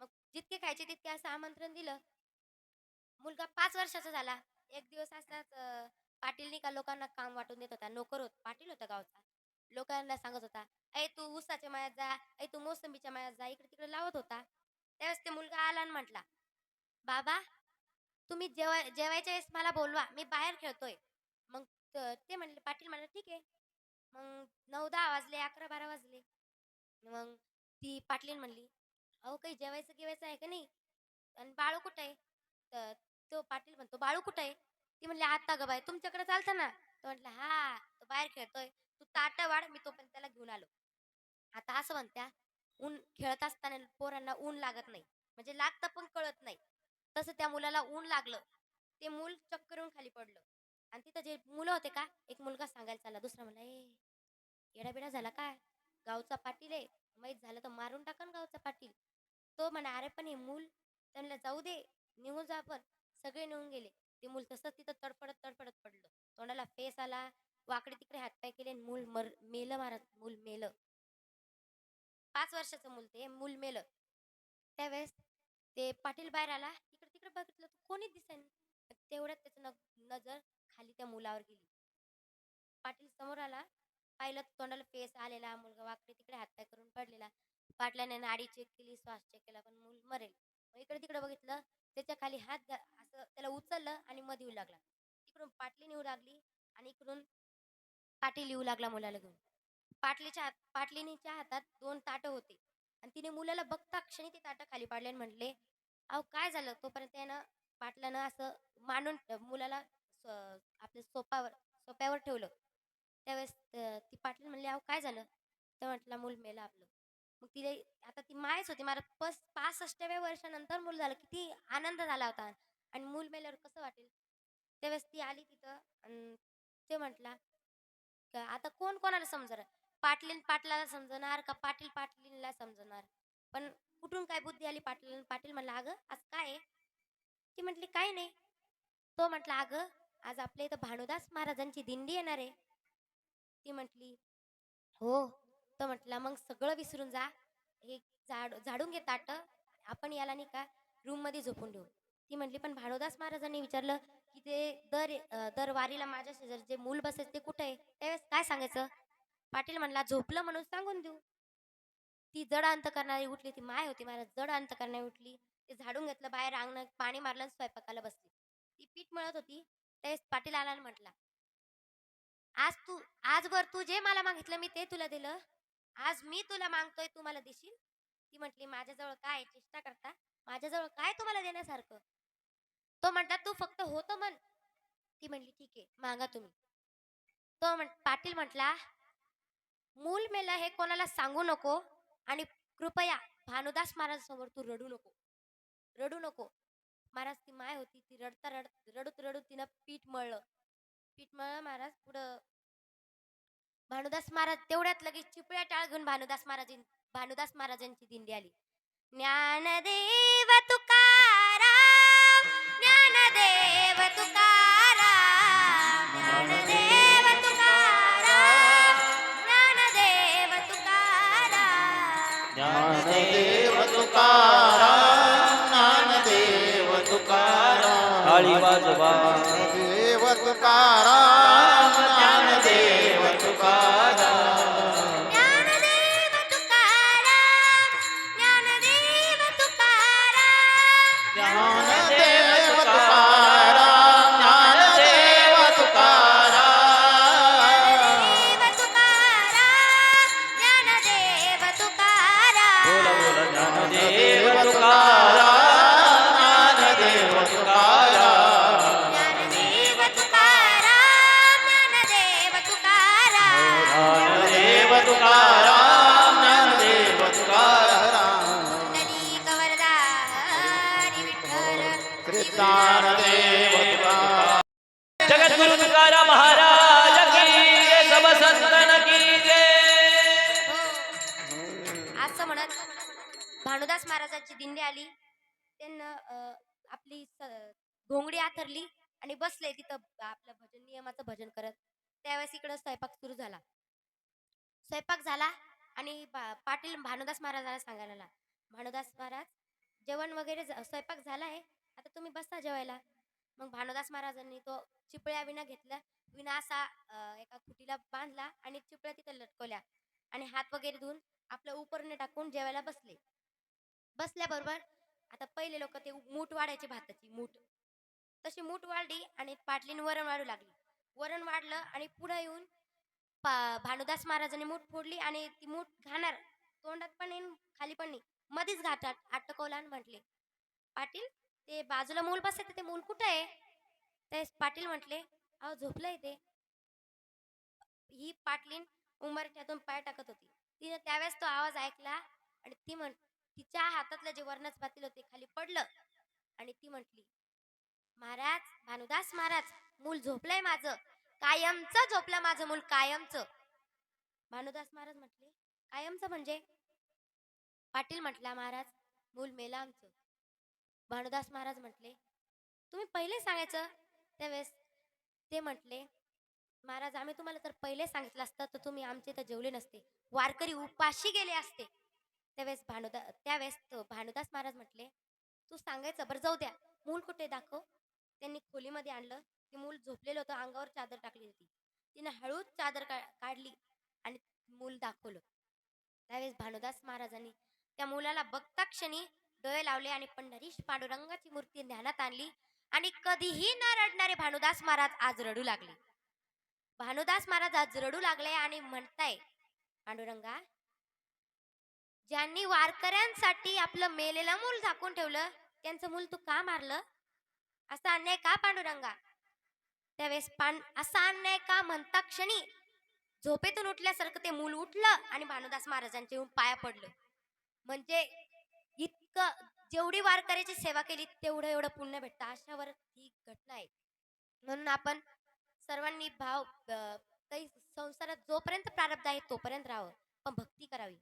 मग जितके खायचे तितके असं आमंत्रण दिलं. मुलगा 5 वर्षाचा झाला. एक दिवस असाच पाटील का लोकांना काम वाटून देत होता. नोकर होत, पाटील होता गावचा. लोकांना सांगत होता, ऐ तू ऊसाच्या मळ्यात जा, ऐ तू मोसंबीच्या मळ्यात जा, इकडे तिकडे लावत होता. त्यावेळेस ते मुलगा आला आणि म्हटला, बाबा तुम्ही जेवायच्या वेळेस मला बोलवा, मी बाहेर खेळतोय. मग ते म्हणले, पाटील म्हणले ठीक आहे. मग 9-10 वाजले, 11-12 वाजले. मग ती पाटलीन म्हणली, अहो काही जेवायचं गिवायचं आहे का नाही, आणि बाळू कुठं आहे. तर तो पाटील म्हणतो, बाळू कुठं आहे. ती म्हणली, आता ग बाय तुमच्याकडे चालतं ना. तो म्हटलं, हा तो बाहेर खेळतोय, तू ताट वाढ, मी तोपर्यंत त्याला घेऊन आलो. आता असं म्हणत्या, ऊन खेळत असताना पोरांना ऊन लागत नाही, म्हणजे लागतं पण कळत नाही. तसं त्या मुलाला ऊन लागलं. ते मूल चक्करून खाली पडलं. आणि तिथं जे मुलं होते का, एक मुलगा सांगायला चालला, दुसरा म्हणला, येडाबिडा झाला काय, गावचा पाटील आहे, माहीत झालं तर मारून टाकन गावचा पाटील. तो म्हणा, अरे पण हे मूल, त्यांना जाऊ दे, निघून जा. पण सगळे निघून गेले. ते मूल तसंच तिथं तडफडत तडफडत पडलं. तोंडाला फेस आला, वाकडे तिकडे हातपाय केले, मूल मेलं महाराज. मूल मेलं. 5 वर्षाचं मूल, ते मूल मेलं. त्यावेळेस ते पाटील बाहेर आला, इकडे तिकडे बघितलं तर कोणीच दिसेना. तेवढ्यात त्याचं नजर खाली त्या मुलावर गेली. पाटील समोर आला, पाहिलं तोंडाला फेस आलेला, मुलगा वाकडे तिकडे हातपाय करून पडलेला. पाटलाने नाडी चेक केली, श्वास चेक केला, पण मूल मरेल. मग इकडे तिकडे बघितलं, त्याच्या खाली हात असं त्याला उचललं आणि मध्ये येऊ लागला. तिकडून पाटली येऊ लागली आणि इकडून पाटील येऊ लागला मुलाला घेऊन. पाटलीच्या हातात 2 ताटं होते आणि तिने मुलाला बघता क्षणी ते ताटं खाली पाडले आणि म्हटले, अहो काय झालं. तोपर्यंत त्यानं पाटलानं असं मांडून मुलाला आपल्या सोप्यावर ठेवलं. त्यावेळेस ती पाटील म्हणली, अहो काय झालं. तर म्हटलं, मूल मेलं आपलं. मग तिला आता ती मायच होती. मला 65व्या वर्षानंतर मूल झालं, किती आनंद झाला होता. आणि मूल मेल्यावर कसं वाटेल. त्यावेळेस ती आली तिथं आणि ते म्हटला, आता कोण कोणाला समजणार, पाटलीन पाटलाला समजणार का पाटील पाटलीला समजणार. पण कुठून काय बुद्धी आली पाटील. पाटील म्हणला, अगं आज काय आहे. ती म्हटली, काय नाही. तो म्हटला, अगं आज आपल्या इथं भानुदास महाराजांची दिंडी येणार आहे. ती म्हटली, हो. तो म्हटला, मग सगळं विसरून जा, हे झाडून घे ताट, आपण याला नाही का रूम मध्ये झोपून देऊ. ती म्हटली, पण भानुदास महाराजांनी विचारलं की ते दर वारीला माझ्या शेजारी जे मूल बसायचं ते कुठे आहे. त्यावेळेस काय सांगायचं. पाटील म्हणला, झोपलं म्हणून सांगून देऊ. ती जड अंत करणारी उठली. ती माय होती महाराज, जड अंत करणारी उठली. ते झाडून घेतलं, बाहेर अंगणात पाणी मारलं, स्वयंपाकाला बसली. ती पीठ मळत होती. त्यावेळेस पाटील आला आणि म्हटला, आजवर तू जे मला मागितलं मी ते तुला दिलं, आज मी तुला मागतोय, तू मला देशील. ती म्हटली, माझ्याजवळ काय चेष्टा करता, माझ्याजवळ काय तुम्हाला देण्यासारखं. तो म्हटला, तू फक्त होतं म्हण. ती म्हणली, ठीक आहे मागा तुम्ही. पाटील म्हटला, मूल मेला हे कोणाला सांगू नको आणि कृपया भानुदास महाराज समोर तू रडू नको. महाराज ती माय होती, ती रडत तिनं पीठ मळलं महाराज. पुढं भानुदास महाराज तेवढ्यात लगेच चिपळ्या टाळ घेऊन भानुदास महाराजांची दिंडी आली. ज्ञानदेव तुकाराम, ज्ञानदेव तुकाराम, ज्ञानदेव तुकाराम, ज्ञानदेव तुकाराम, ज्ञानदेव तुकाराम, ज्ञानदेव तुकाराम. टाळी वाजवा. देव तुकाराम, ज्ञानदेव तुकाराम. ज्ञानदेव तुकाराम, ज्ञानदेव तुकाराम, ज्ञानदेव तुकाराम, ज्ञानदेव तुकाराम ज्ञानदेव तुकाराम पुंडलिक वरदा हरी विठ्ठल ज्ञानदेव तुकाराम जगद्गुरु तुकाराम महाराज की जय, सब संतन की जय. हो. असं म्हणत भानुदास महाराजांची दिंडी आली. त्यांना आपली घोंगडी आथरली आणि बसले तिथं आपलं भजन नियमाचं भजन करत. त्यावेळेस इकडं स्वयंपाक सुरू झाला. स्वयंपाक झाला आणि पाटील भानुदास महाराजाला सांगायला लागला, भानुदास महाराज जेवण वगैरे स्वयंपाक झालाय, आता तुम्ही बसा जेवायला. मग भानुदास महाराजांनी तो चिपळ्या विणा घेतल्या. विणा असा एका खुटीला बांधला आणि चिपळ्या तिथं लटकवल्या आणि हात वगैरे धुवून आपल्या उपरने टाकून जेवायला बसले. बसल्याबरोबर आता पहिले लोक ते मूठ वाढायचे, भाताची मूठ, तशी मूठ वाढली आणि पाटलीन वरण वाढू लागली. वरण वाढलं आणि पुढे येऊन भानुदास महाराजांनी मूठ फोडली आणि ती मूठ घाणार तोंडात पण येईन खाली पण नाही, मध्येच घाटात अटकवला आणि म्हटले, पाटील ते बाजूला मूल बसायचं ते मूल कुठं आहे? ते पाटील म्हटले, अहो झोपलंय ते. ही पाटलीन उंबरठ्यातून पाय टाकत होती. तिने त्यावेळेस तो आवाज ऐकला आणि तिच्या हातातलं जे वरणाचं पातेलं होते खाली पडलं आणि ती म्हटली, महाराज भानुदास महाराज मूल झोपलंय माझं, कायमचं झोपलं माझं मूल, कायमचं. भानुदास महाराज म्हटले, कायमचं म्हणजे? पाटील म्हटला, महाराज मूल मेला आमचं. भानुदास महाराज म्हटले, तुम्ही पहिले सांगायचं. त्यावेळेस ते म्हटले, महाराज आम्ही तुम्हाला तर पहिले सांगितलं असतं तर तुम्ही आमचे तर जेवले नसते, वारकरी उपाशी गेले असते. त्यावेळेस भानुदास महाराज म्हटले, तू सांगायचं बरं, जाऊ द्या, मूल कुठे दाखव. त्यांनी खोलीमध्ये आणलं. ते मूल झोपलेलं होतं, अंगावर चादर टाकली होती. तिने हळूच चादर काढली आणि मूल दाखवलं. त्यावेळेस भानुदास महाराजांनी त्या मुलाला बघता क्षणी डोळे लावले आणि पंढरीश पांडुरंगाची मूर्ती ध्यानात आणली आणि कधीही न रडणारे भानुदास महाराज आज रडू लागले. भानुदास महाराज आज रडू लागले आणि म्हणताय, पांडुरंगा ज्यांनी वारकऱ्यांसाठी आपलं मेलेलं मूल झाकून ठेवलं त्यांचं मूल तू का मारलं? असा अन्याय का पांडुरंगा? त्यावेळेस असा अन्याय का म्हणता क्षणी झोपेतून उठल्यासारखं ते मूल उठलं आणि भानुदास महाराजांच्या येऊन पाया पडलं. म्हणजे इतकं जेवढी वारकऱ्याची सेवा केली तेवढं एवढं पुण्य भेटतं. अशावर ही घटना आहे. म्हणून आपण सर्वांनी भाव काही संसारात जोपर्यंत प्रारब्ध आहे तोपर्यंत राहावं, पण भक्ती करावी.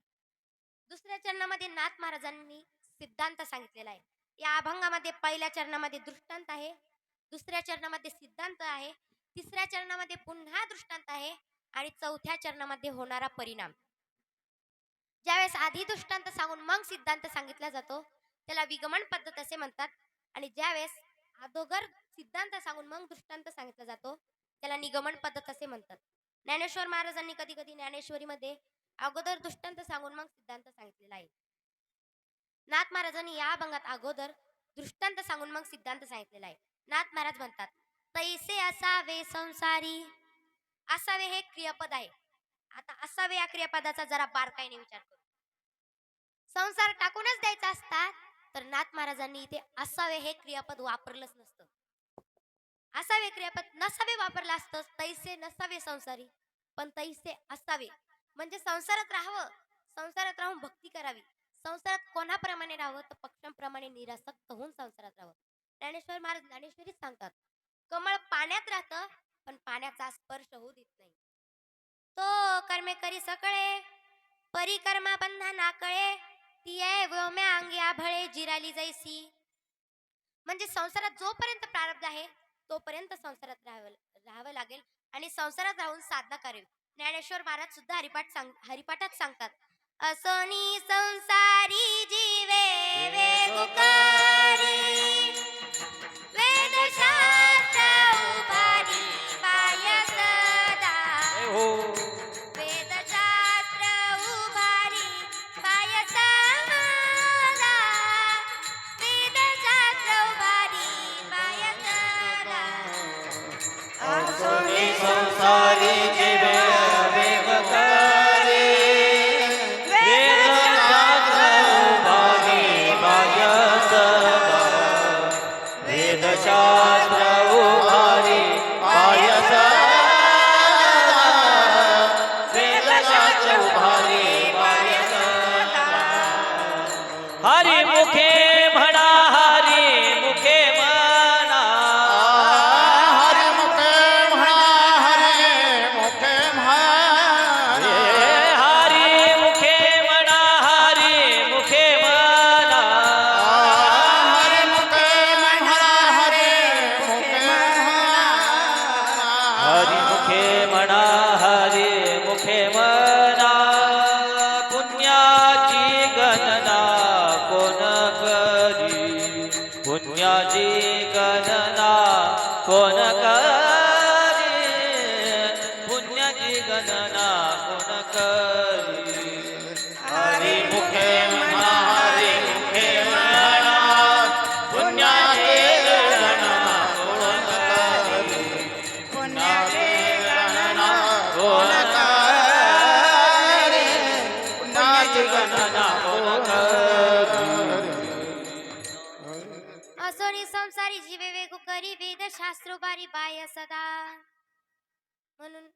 दुसऱ्या चरणामध्ये नाथ महाराजांनी सिद्धांत सांगितलेला आहे. या अभंगामध्ये पहिल्या चरणामध्ये दृष्टांत आहे, दुसऱ्या चरणामध्ये सिद्धांत आहे, तिसऱ्या चरणामध्ये पुन्हा दृष्टांत आहे आणि चौथ्या चरणामध्ये होणारा परिणाम. ज्यावेळेस आधी दृष्टांत सांगून मग सिद्धांत सांगितला जातो त्याला विगमन पद्धत असे म्हणतात आणि ज्यावेळेस अगोदर सिद्धांत सांगून मग दृष्टांत सांगितला जातो त्याला निगमन पद्धत असे म्हणतात. ज्ञानेश्वर महाराजांनी कधी कधी ज्ञानेश्वरीमध्ये अगोदर दृष्टांत सांगून मग सिद्धांत सांगितलेला आहे. नाथ महाराजांनी या अभंगात अगोदर दृष्टांत सांगून मग सिद्धांत सांगितलेला आहे. नाथ महाराज म्हणतात, तैसे असावे संसारी. असावे हे क्रियापद आहे. आता असावे या क्रियापदाचा जरा बारकाईने विचार करू. संसार टाकूनच द्यायचा असतात तर नाथ महाराजांनी इथे असावे हे क्रियापद वापरलंच नसतं. असावे क्रियापद नसावे वापरलं असतं. तैसे नसावे संसारी, पण तैसे असावे म्हणजे संसारात राहावं, संसारात राहून भक्ती करावी. संसारात कोणाप्रमाणे राहावं तर पक्षांप्रमाणे निरासक्त होऊन संसारात राहावं. ज्ञानेश्वर महाराज ज्ञानेश्वरीच सांगतात, कमळ पाण्यात राहतं पण पाण्याचा स्पर्श होऊ देत नाही. तो कर्मे करी सकळे परिकर्मा बंधा नाकळे, ती आहे व्योम्या अंगी आभळे जिराली जैसी. म्हणजे संसारात जोपर्यंत प्रारब्ध आहे तोपर्यंत संसारात राहावं लागेल आणि संसारात राहून साधना करावी. ज्ञानेश्वर महाराज सुद्धा हरिपाठात सांगतात, असोनी संसारी जीवे वेगुकारी, वेदशास्त्र उभारी पाय सदा. वेदशास्त्र उभारी पाय सदा, वेदशास्त्र उभारी पाय सदा. असोनी संसारी जीवे वेगकारी, वेदशास्त्र उभारी पाय सदा, वेदशास्त्र उभारी पाय सदा. मुखे म्हणा पुण्याची गणना कोण करी पुण्याची गणना कोण करी पुण्याची गणना कोण करी हरी मुखे म्हणा हरी मुखे म्हणा पुण्याची गणना कोण करी पुण्याची गणना कोण करी पुण्याची गणना कोण करी असोनी संसारी जीवे वेगू करी वेद शास्त्रो बारी बाय सदा. म्हणून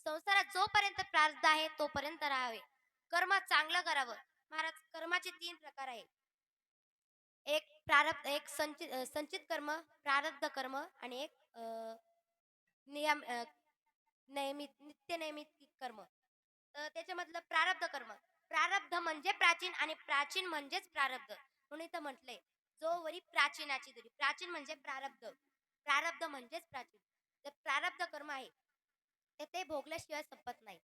संसारात जोपर्यंत प्रारब्ध आहे तोपर्यंत राहावे, कर्म चांगलं करावं. महाराज, कर्माचे 3 प्रकार आहे. एक प्रारब्ध, एक संचित कर्म, प्रारब्ध कर्म आणि एक नियम नित्य नैमित्तिक कर्म. तर त्याच्यामधलं प्रारब्ध कर्म, प्रारब्ध म्हणजे प्राचीन आणि प्राचीन म्हणजेच प्रारब्ध. म्हणून इथं म्हटलंय जो वरी प्राचीनाची दुरी. प्राचीन म्हणजे प्रारब्ध, प्रारब्ध म्हणजेच प्राचीन. तर प्रारब्ध कर्म आहे ते भोगल्याशिवाय संपत नाही.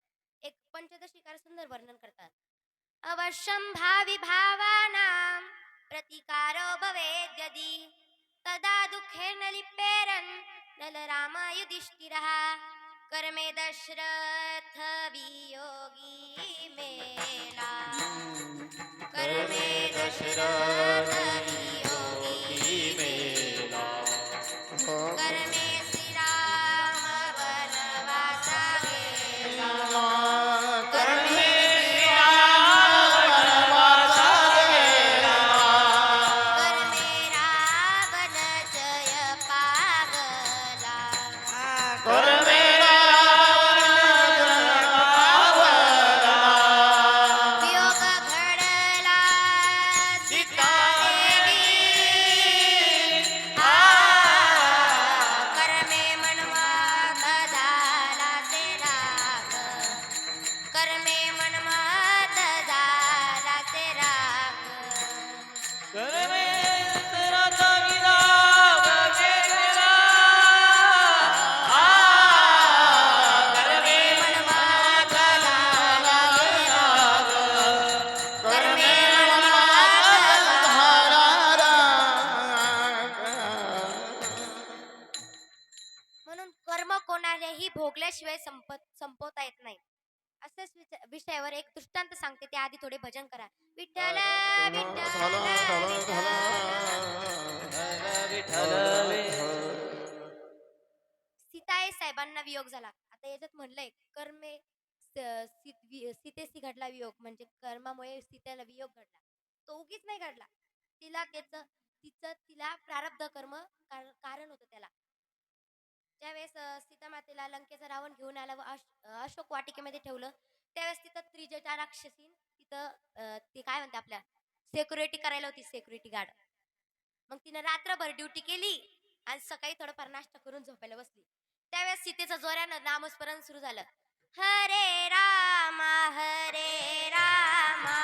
एक पंचदशीकार सुंदर वर्णन करतात. अवश्यं भावी भावानां प्रतिकारो भवेद्यदि तदा दुःखेन लिप्येरन् नलराम युधिष्ठिरः कर्मे दशरथ वियोगी मेला. कर्मे दशरथ वियोगी मेला. कर्मे श्रीराम वनवासा गेला. कर्मे कर्मे रावण जय पावला. वियोग घडला सीतादेवी. कर्मे मनमात झाला ते राग. कर्मे मनमात झाला ते राग. कर्मे दशरथ विराग केला. कर्मे मनमात झाला ते राग. कर्मे म्हणून कर्म कोणालाही भोगल्याशिवाय संपवता येत नाही. अशाच विषयावर एक दृष्टांत सांगते, ते आधी थोडे भजन करा. विठ्ठल विठ्ठल सीताई साहेबांना वियोग झाला. आता याच्यात म्हणलंय कर्मे सीतेशी घडला वियोग, म्हणजे कर्मामुळे सीतेला वियोग घडला. तो उगीच नाही घडला, तिला प्रारब्ध कर्म कारण होतं त्याला. ज्यावेळेस सीता मातेला लंकेचा रावण घेऊन आला व अशोक वाटिकेमध्ये ठेवलं, त्यावेळेस तिथं त्रिजटा राक्षसीन तिथं ती काय म्हणते आपल्या सेक्युरिटी करायला होती, सेक्युरिटी गार्ड. मग तिनं रात्रभर ड्युटी केली आणि सकाळी थोडंफार नाश्ता करून झोपायला बसली. त्यावेळेस सीतेचं जोरानं नामस्मरण सुरू झालं. हरे रामा हरे रामा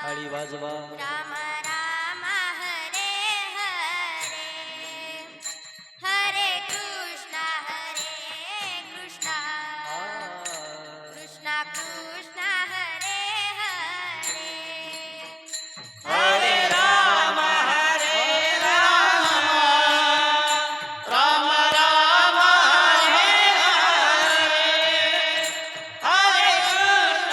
टाळी वाजवा राम राम हरे हरे. हरे कृष्णा कृष्णा कृष्णा हरे हरे. हरे राम हरे राम राम राम हरे हरे. हरे कृष्ण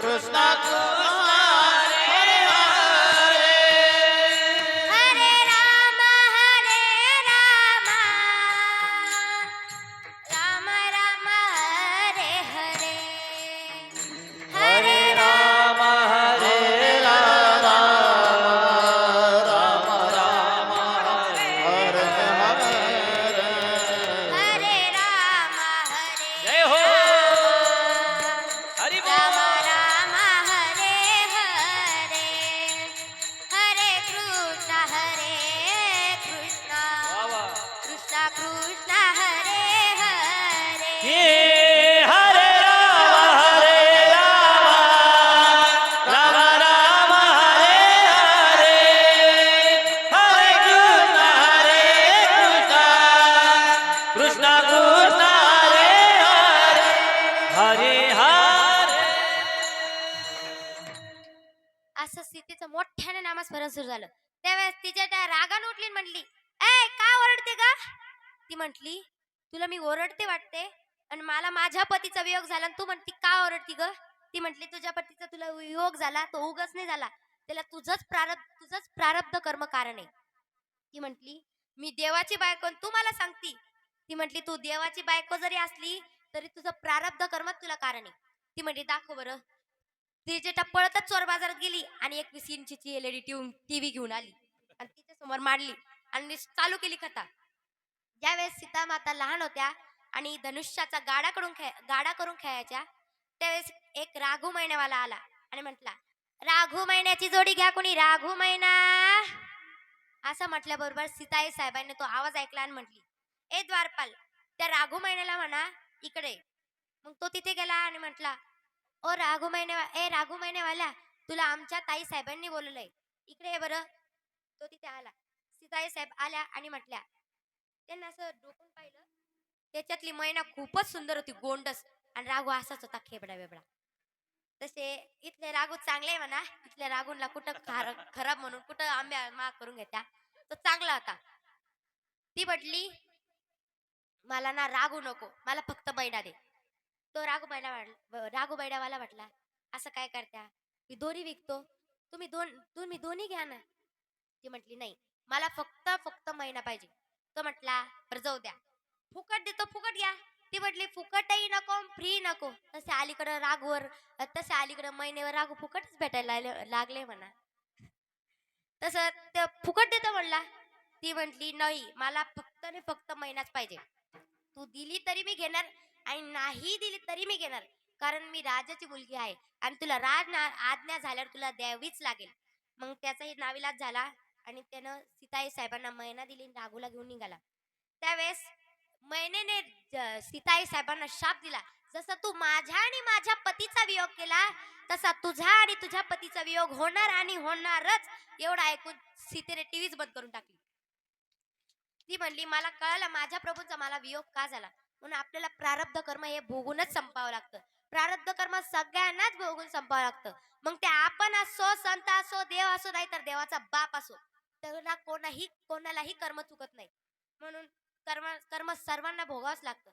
कृष्ण असं मोठ्याने नामस्मरण सुरू झालं. त्यावेळेस तिच्या त्या रागानं उठली आणि म्हणली, ए का ओरडते का? ती म्हटली, तुला मी ओरडते वाटते आणि मला माझ्या पतीचा वियोग झाला आणि तू म्हणती का ओरडती ग? ती म्हटली, तुझ्या पतीचा तुला वियोग झाला तो उगाच नाही झाला, त्याला तुझंच प्रारब्ध कर्म कारण आहे. ती म्हटली, मी देवाची बायको आणि तू मला सांगती? ती म्हटली, तू देवाची बायको जरी असली तरी तुझं प्रारब्ध कर्मच तुला कारण आहे. ती म्हटली, दाखव बरं. तिचे पळतच चोर बाजारात गेली आणि 21 इंचीची एलईडी टीव्ही घेऊन आली आणि तिच्या समोर मांडली आणि चालू केली कथा. ज्यावेळेस सीता माता लहान होत्या आणि धनुष्याचा गाडा करून खेळायच्या, त्यावेळेस एक राघू मैनावाला आला आणि म्हटला, राघू मैन्याची जोडी घ्या कोणी, राघू मैना. असं म्हटल्याबरोबर सीताई साहेबांनी तो आवाज ऐकला आणि म्हटली, ए द्वारपाल, त्या राघू मैन्याला म्हणा इकडे. मग तो तिथे गेला आणि म्हटला, ओ राघू महिनेवाल्या, तुला आमच्या ताई साहेबांनी बोलवलंय, इकडे ये बरं. तो तिथे आला. सीताई साहेब आल्या आणि म्हटल्या, त्यांना असं डोकून पाहिलं, त्याच्यातली मैना खूपच सुंदर होती, गोंडस, आणि राघू असाच होता खेबडा बेबडा. तसे इथले राघू चांगले म्हणा, इथल्या राघूंना कुठं खराब म्हणून कुठं आंब्या माग करून घेत्या, तो चांगला होता. ती म्हटली, मला ना रागू नको, मला फक्त मैना दे. तो राघू बैडावाला म्हटला, असं काय करत्या, मी दोन्ही विकतो, तुम्ही दोन्ही घ्या ना. ती म्हटली, नाही, मला फक्त महिना पाहिजे. तो म्हटला, बरं जाऊ द्या, फुकट देतो, फुकट घ्या. ती म्हटली, फुकटही नको फ्री नको. तसे अलीकडं महिन्यावर राघू फुकटच भेटायला लागले म्हणा. तसं ते फुकट देतो म्हणला. ती म्हटली, नाही, मला फक्त महिनाच पाहिजे. तू दिली तरी मी घेणार आणि नाही दिली तरी मी घेणार, कारण मी राजाची मुलगी आहे आणि तुला आज्ञा झाल्यावर तुला द्यावीच लागेल. मग त्याचाही नाविलाज झाला आणि त्यानं सीताई साहेबांना मैना दिली आणि राघूला घेऊन निघाला. त्यावेळेस मैनेने सीताई साहेबांना शाप दिला, जसा तू माझ्या आणि माझ्या पतीचा वियोग केला तसा तुझा आणि तुझ्या पतीचा वियोग होणार आणि होणारच. एवढा ऐकून सीतेने टीव्हीच बंद करून टाकली. ती म्हणली, मला कळालं माझ्या प्रभूंचा मला वियोग का झाला, म्हणून आपल्याला प्रारब्ध कर्म हे भोगूनच संपावं लागतं. प्रारब्ध कर्म सगळ्यांनाच भोगून संपावं लागतं. मग ते आपण असो, संत असो, देव असो, नाही तर देवाचा बाप असो, त्याला कोणालाही कर्म चुकत नाही. म्हणून कर्म सर्वांना भोगावंच लागतं.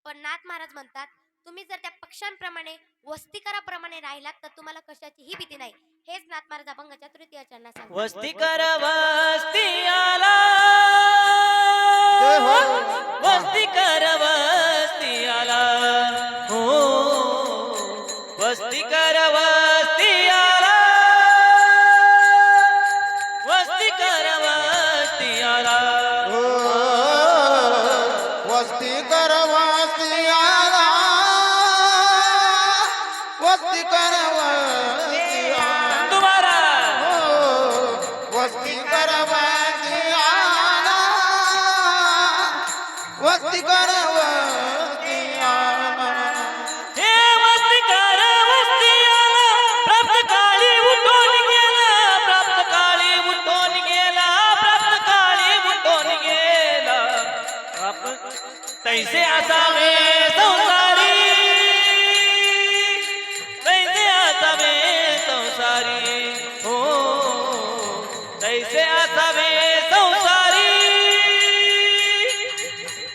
पण नाथ महाराज म्हणतात, तुम्ही जर त्या पक्ष्यांप्रमाणे वस्तीकराप्रमाणे राहिलात तर तुम्हाला कशाचीही भीती नाही. हेच नाथ महाराज अभंगाच्या तृतीय चरणात सांगतात. वस्ती कर वस्ती आला, जय हो. वस्ती कर वस्ती आला, हो वस्ती कर वस्ती आला, वस्ती कर वस्ती आला. हो, वस्ती कर वस्ती आला, वस्ती कर वस्ती आला. तुम्हारा हो, वस्ती कर वस्ती आला, वस्ती कर वस्ती आला. हे वस्ती कर वस्ती आला, प्राप्त काळी उठून गेला, प्राप्त काळी उठून गेला, प्राप्त काळी उठून गेला. तैसे असावे संसारी, तैसे असावे संसारी, हो तैसे असावे संसारी,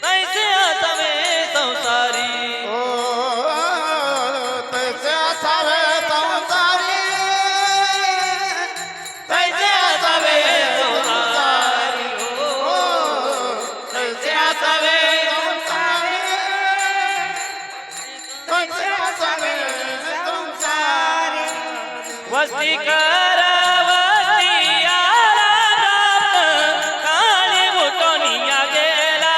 तैसे असावे संसारी. हो, तैसे असावे संसारी, तैसे असावे संसारी, हो, तैसे असावे संसारी, तैसे असावे संसारी. वस्ती कर वस्ती आला, प्राप्त काळी उठोनिया गेला,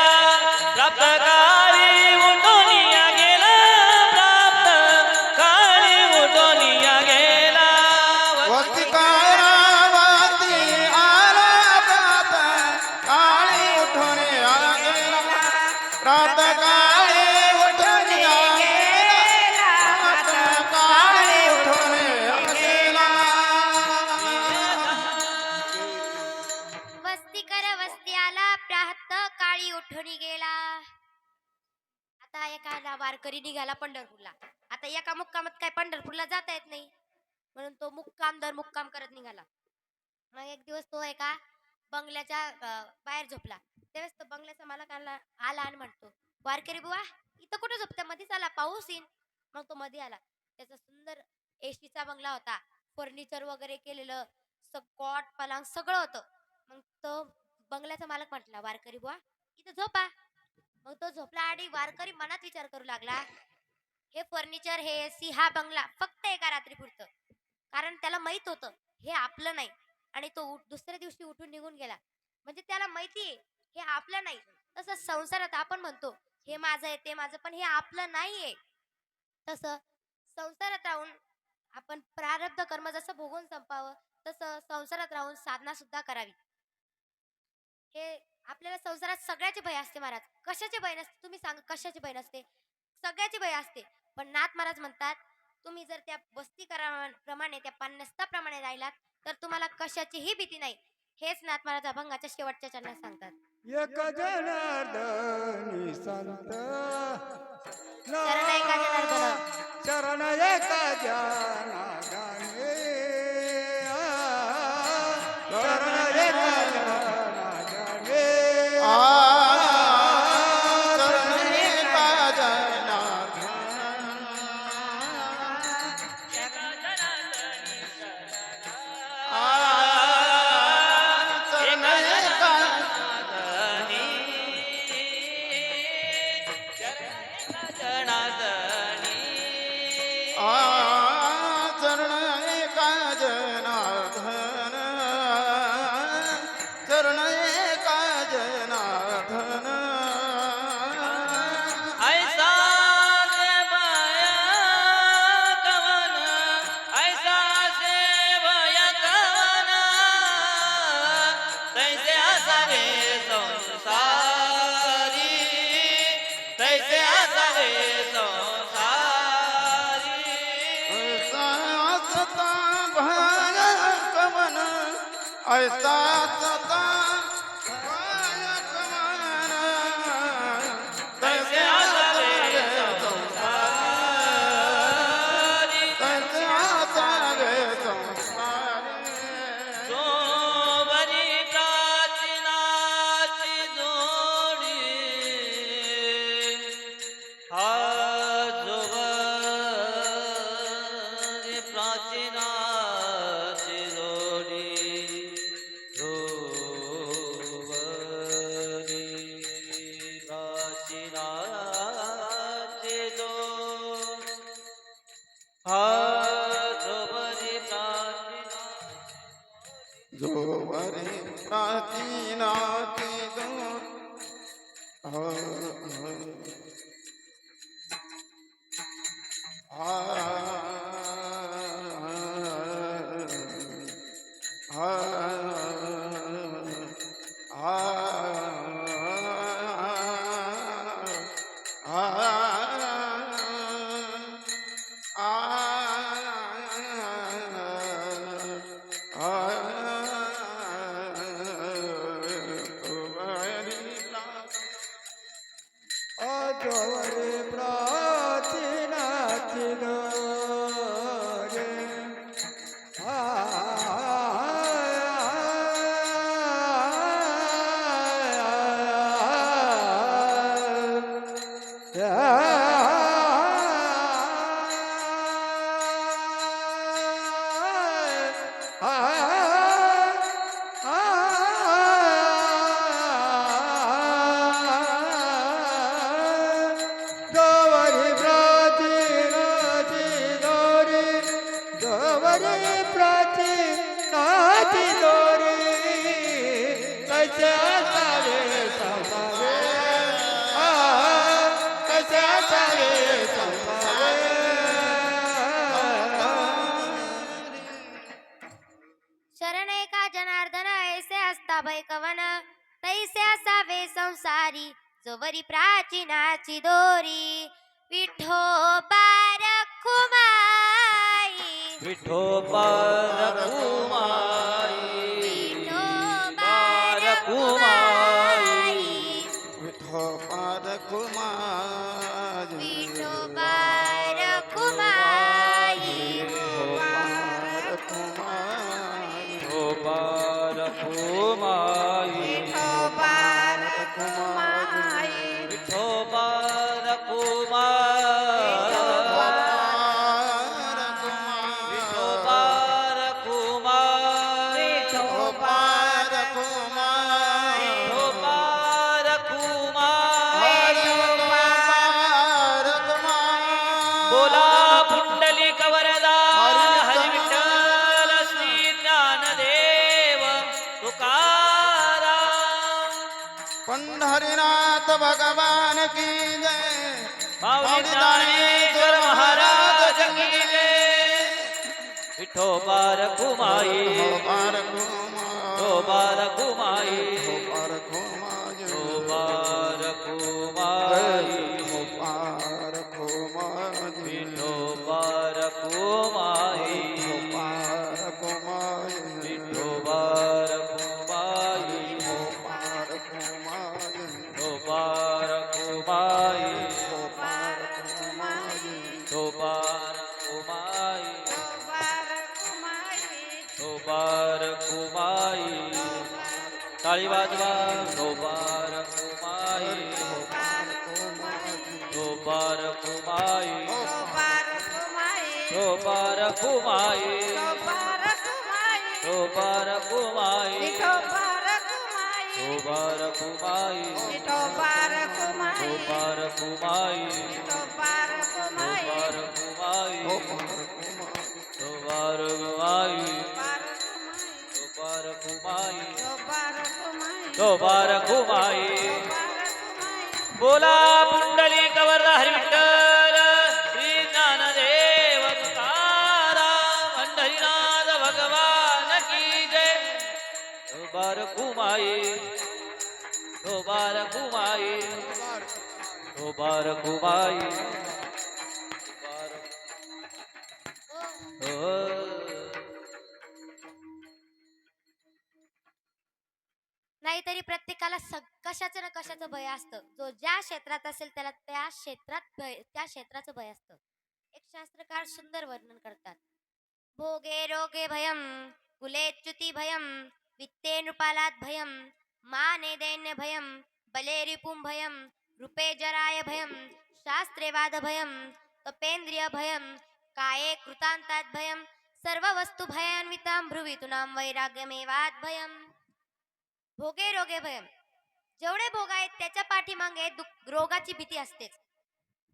प्राप्त काळी उठोनिया गेला, प्राप्त काळी उठोनिया गेला. वस्ती कर वस्ती आला, प्रात काळी उठून आला गेला, प्रात काळी उठून आला गेला, प्रात काळी उठून आला गेला. वस्ती आला, प्रात काळी उठून गेला. आता एखादा वारकरी निघाला पंढरपूरला. आता एका मुक्कामात काय पंढरपूरला जाता येत नाही, म्हणून तो मुक्काम दर मुक्काम करत निघाला. मग एक दिवस तो एका बंगल्याच्या बाहेर झोपला. त्यावेळेस तो बंगल्याचा मालक आला आणि म्हणतो, वारकरी बुवा इथं कुठं झोपता, मध्येच आला, पाऊस येईन. मग तो मध्ये आला. त्याचा सुंदर एसीचा बंगला होता, फर्निचर वगैरे केलेलं, कॉट पलंग सगळं होतं. मग तो बंगल्याचा मालक म्हटला, वारकरी बुवा इथं झोपा. मग तो झोपला आणि वारकरी मनात विचार करू लागला, हे फर्निचर, हे एसी, हा बंगला फक्त एका रात्री पुरतं. कारण त्याला माहित होतं हे आपलं नाही. आणि तो दुसऱ्या दिवशी उठून निघून गेला. म्हणजे त्याला माहिती आहे हे आपलं नाही. तसं संसारात आपण म्हणतो हे माझं आहे, ते माझं, पण हे आपलं नाहीये. तसं संसारात राहून आपण प्रारब्ध कर्म जसं भोगून संपावं, तसं संसारात राहून साधना सुद्धा करावी. हे आपल्याला संसारात सगळ्याची भय असते महाराज. कशाची भय नसते तुम्ही सांगा, कशाची भय नसते? सगळ्याची भय असते. पण नाथ महाराज म्हणतात, तुम्ही जर त्या प्रमाणे, त्या पन्नस्ताप्रमाणे राहिलात तर तुम्हाला कशाचीही भीती नाही. हेच नाथ महाराज अभंगाच्या शेवटच्या चरणात सांगतात. एक जनार्दनी संत शरण ऐका जनार्दन. शरण एका जनार्दनी शरण एका जनार्दनी चरण एका जनार्दन चरण एका चरण एका जनार्दन चरण एका जनार्दन ऐसा सेवया कवन, ऐसा सेवया कवन, तैसे असावे संसारी, तैसे असावे संसारी. ऐसा सता भय कमन ऐसा सता भय कमन तैसे आसावे संसारी तैसे आसावे संसारी जोवरी प्राचीनाची जोडी, हा जोवरी प्राचीनाची जोडी, जोवरी प्राचीनाची जोडी, हा जोवरी प्राचीना जोवरे प्राचीनाती दूर अजवरे प्राचीनाची दोरे गौरी प्राचीनाची दोरी, गौरी प्राचीनाची दोरी, कैसे असावे संसारे, कैसे असावे संसारे. शरण एका जनार्दन ऐसे असता भय कवन, तैसे असावे संसारी, जोवरी प्राचीनाची दोरी. विठोबा रखुमाई, विठोबा रखुमाई, विठोबा रखुमाई, विठोबा रखुमाई विठोबा रखुमाई. विठोबा रखुमाई विठोबा भगवान की जय माऊली ज्ञानेश्वर महाराज की जय विठोबा रखुमाई विठोबा रखुमाई विठोबा रखुमाई विठोबा रखुमाई विठोबा रखुमाई विठोबा रखुमाई विठोबा रखुमाई विठोबा रखुमाई टाळी वाजवा विठोबा रखुमाई विठोबा रखुमाई विठोबा रखुमाई विठोबा रखुमाई विठोबा रखुमाई विठोबा रखुमाई विठोबा रखुमाई विठोबा रखुमाई विठोबा रखुमाई विठोबा रखुमाई बोला पुंडली कवरदा हरी विठ्ठल श्री ज्ञानदेव तुकाराम पंढरीनाथ भगवान की जय विठोबा रखुमाई विठोबा रखुमाई विठोबा रखुमाई नाहीतरी प्रत्येकाला कशाचं ना कशाचं भय असतं. जो ज्या क्षेत्रात असेल त्याला त्या क्षेत्राचं भय असतं. एक शास्त्रकार सुंदर वर्णन करतात. भोगे रोगे भयम कुलेच्युती भयम वित्ते नृपालात भयम माने दैन्य भयम बले रिपुम भयम रूपे जराय भयम शास्त्रे वाद भयम तपेंद्रिय भयम काये कृतांतात भयम सर्व वस्तु भयान्वितां भ्रुवितुनां वैराग्यमेवात भयम. भोगे रोगे भयम, जेवढे भोग आहेत त्याच्या पाठीमागे रोगाची भीती असतेच.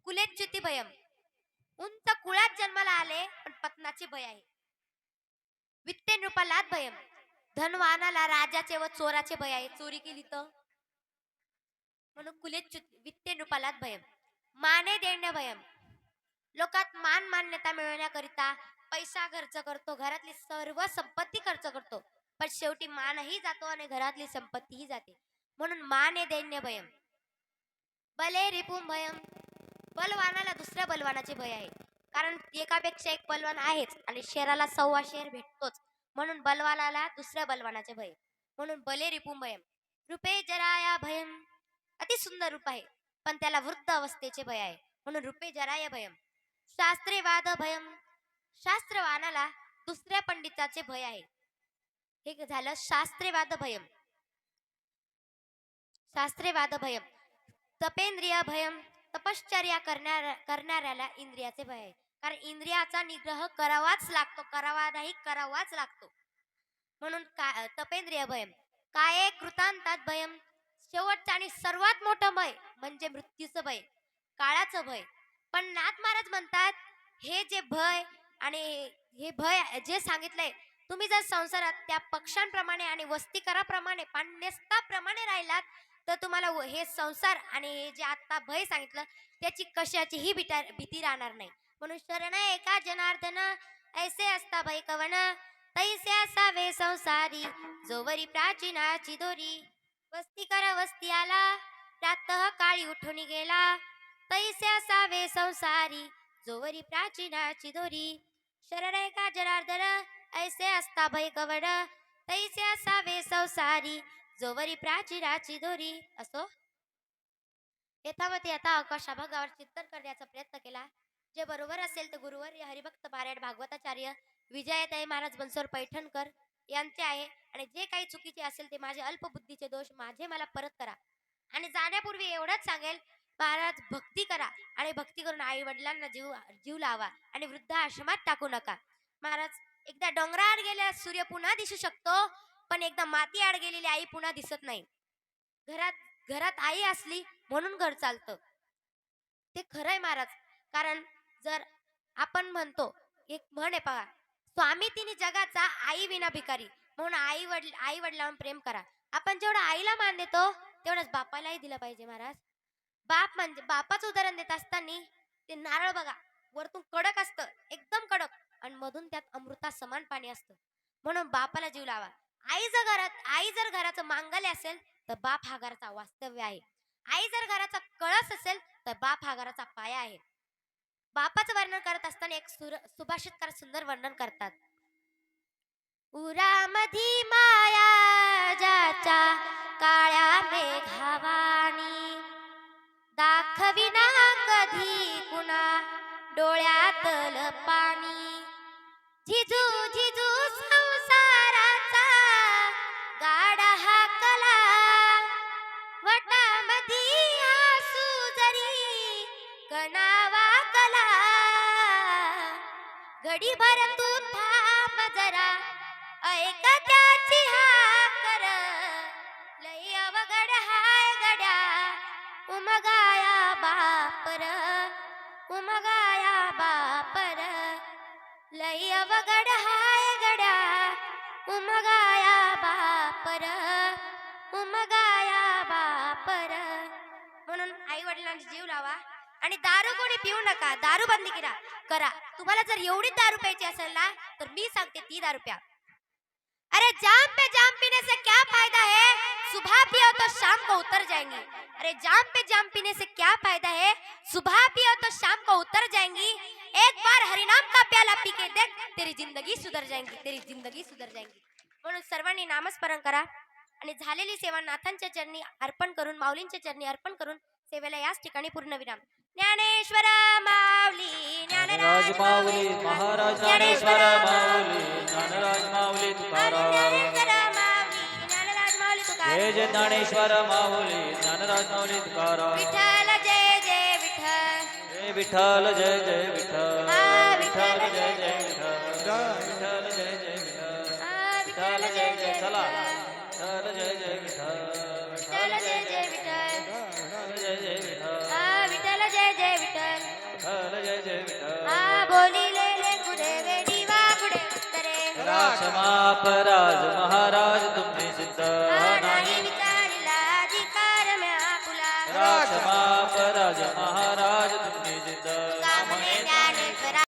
कुलेच्युती भयम, उंच कुळात जन्माला आले पण पतनाचे भय आहे. वित्ते नृपालात भयम, धनवानाला राजाचे व चोराचे भय आहे. चोरी केली तर म्हणून कुलेच्युती वित्ते नृपालात भयम. माने देण्य भयम, लोकात मान मान्यता मिळवण्याकरिता पैसा खर्च करतो, घरातली सर्व संपत्ती खर्च करतो, पण शेवटी मानही जातो आणि घरातली संपत्तीही जाते, म्हणून माने दैन्य भयम. बले रिपुम भयम, बलवानाला दुसऱ्या बलवानाचे भय आहे, कारण एकापेक्षा एक बलवान आहेच आणि शेराला सव्वा शेर भेटतोच, म्हणून बलवानाला दुसऱ्या बलवानाचे भय, म्हणून बले रिपुम भयम. रूपे जराया भयम, अति सुंदर रूप आहे पण त्याला वृद्ध अवस्थेचे भय आहे, म्हणून रूपे जराय भयम. शास्त्रे वाद भयम, शास्त्रवानाला दुसऱ्या पंडिताचे भय आहे. हे झालं शास्त्रेवाद भयम. शास्त्रेवाद भयम. तपेंद्रिय भयम, तपश्चर्या करणाऱ्याला इंद्रियाचे भय आहे, कारण इंद्रियाचा निग्रह करावाच लागतो, करावा नाही करावाच लागतो, म्हणून तपेंद्रिय भयम. काये कृतांतात भयम, शेवटचं आणि सर्वात मोठं भय म्हणजे मृत्यूचं भय, काळाचं भय. पण नाथ महाराज म्हणतात हे जे भय आणि हे भय जे सांगितलंय, तुम्ही जर संसारात त्या पक्ष्यांप्रमाणे आणि वस्तीकराप्रमाणे पाणनेस्ताप्रमाणे राहिलात तर तुम्हाला हे संसार आणि हे जे आता भय सांगितलं त्याची कशाचीही भीती राहणार नाही. म्हणून शरण एका जनार्दन ऐसे असता भय कवन तैसे असावे संसारी जोवरी प्राचीनाची दोरी. वस्तीकर वस्ती आला प्रातः काळी उठून गेला तैसे असावे संसारी जोवरी प्राचीनाची दोरी. शरण एका जनार्दन ऐसे असता भय कवड तैसे असावे संसारी जोवरी प्राचीनाची दोरी. असो यथावती यथा आकाशा भागावर चिंतन करण्याचा प्रयत्न केला. जे बरोबर असेल ते गुरुवर्य हरिभक्त पारायण भागवताचार्य विजयताई महाराज बनसोड पैठणकर यांचे आहे, आणि जे काही चुकीचे असेल ते माझे अल्पबुद्धीचे दोष माझे मला परत करा. आणि जाण्यापूर्वी एवढंच सांगेल, महाराज भक्ती करा आणि भक्ती करून आई वडिलांना जीव लावा आणि वृद्धाश्रमात टाकू नका. महाराज एकदा डोंगराआड गेल्यास सूर्य पुन्हा दिसू शकतो, पण एकदा माती आड गेलेली आई पुन्हा दिसत नाही. घरात आई असली म्हणून घर चालतं, ते खरंय महाराज. कारण जर आपण म्हणतो एक म्हण आहे पहा, स्वामी तिने जगाचा आई विना भिकारी, म्हणून आई वडिलांवर प्रेम करा. आपण जेवढं आईला मान देतो तेवढंच बापालाही दिलं पाहिजे महाराज. बाप म्हणजे बापाचं उदाहरण देत असताना ते नारळ बघा, वरतून कडक असतं, एकदम कडक, आणि मधून त्यात अमृता समान पाणी असतं. म्हणून बापाला जीव लावा. आई जर घराचं मांगल्य असेल तर बाप हा घराचा वास्तव्य आहे. आई जर घराचा कळस असेल तर बाप हा घराचा पाया आहे. बापाचं वर्णन करत असताना एक सुभाषितकार सुंदर वर्णन करतात. उरामधी माया ज्याच्या काळ्या मेघावाणी, दाखविना कधी कुणा डोळ्यातल पाणी. झिजू झिजू संसाराचा गाडा हाकला, वटामधी आसू जरी कणावा कला. घडीभर तू थांब जरा, ऐक त्याची हाकर, लई अवघड हाय गड्या उमगाया बापर, उमगाया बापर. लई अवघड हाय गड्या उमगाया बापर, उमगाया बापर. म्हणून आई वडिलांचा जीव लावा आणि दारू कोणी पिऊ नका, दारू बंदी करा. तुम्हाला जर एवढी दारू प्यायची असेल ना तर मी सांगते ती दारू प्या. अरे जाम पे जाम पीने से क्या फायदा है, सुबह पियो तो शाम को उतर जाएंगी. अरे जाम पे जाम पीने से क्या फायदा है, सुबह पियो तो शाम को उतर जाएंगी. एक बार हरिनाम का प्याला पी के देख, तेरी जिंदगी सुधर जाएंगी, तेरी जिंदगी सुधर जाएंगी. म्हणून सर्वांनी नामस्मरण करा आणि झालेली सेवा नाथांच्या चरणी अर्पण करून, माऊलींच्या चरणी अर्पण करून सेवेला याच ठिकाणी पूर्ण विराम. ज्ञानेश्वर माऊली, राज माऊली महाराज ज्ञानेश्वर माऊली, ज्ञानराज माऊली तुकाराम. ज्ञानेश्वर माऊली, ज्ञानराज माऊली तुकाराम. जय जय ज्ञानेश्वर माऊली, ज्ञानराज माऊली तुकाराम. विठ्ठल जय जय विठ्ठल, जय विठ्ठल जय जय विठ्ठल, हा, विठ्ठल विठ्ठल जय जय विठ्ठल, विठ्ठल जय जय विठ्ठल, विठ्ठल जय जय. चला विठ्ठल जय जय विठ्ठल, विठ्ठल जय जय विठ्ठल, विठ्ठल जय जय विठ्ठल, विठ्ठल जय जय विठ्ठल. विठ्ठल जय जय विठ्ठल. बोलिले कुडे वेडी वा कुडे उत्तरे, क्षमापराज महाराज तुम्ही सिद्ध नाही नाही. विचारिला अधिकार म्या आपुला. क्षमापराज महाराज तुम्ही सिद्ध कामने ज्ञानेश्वरा.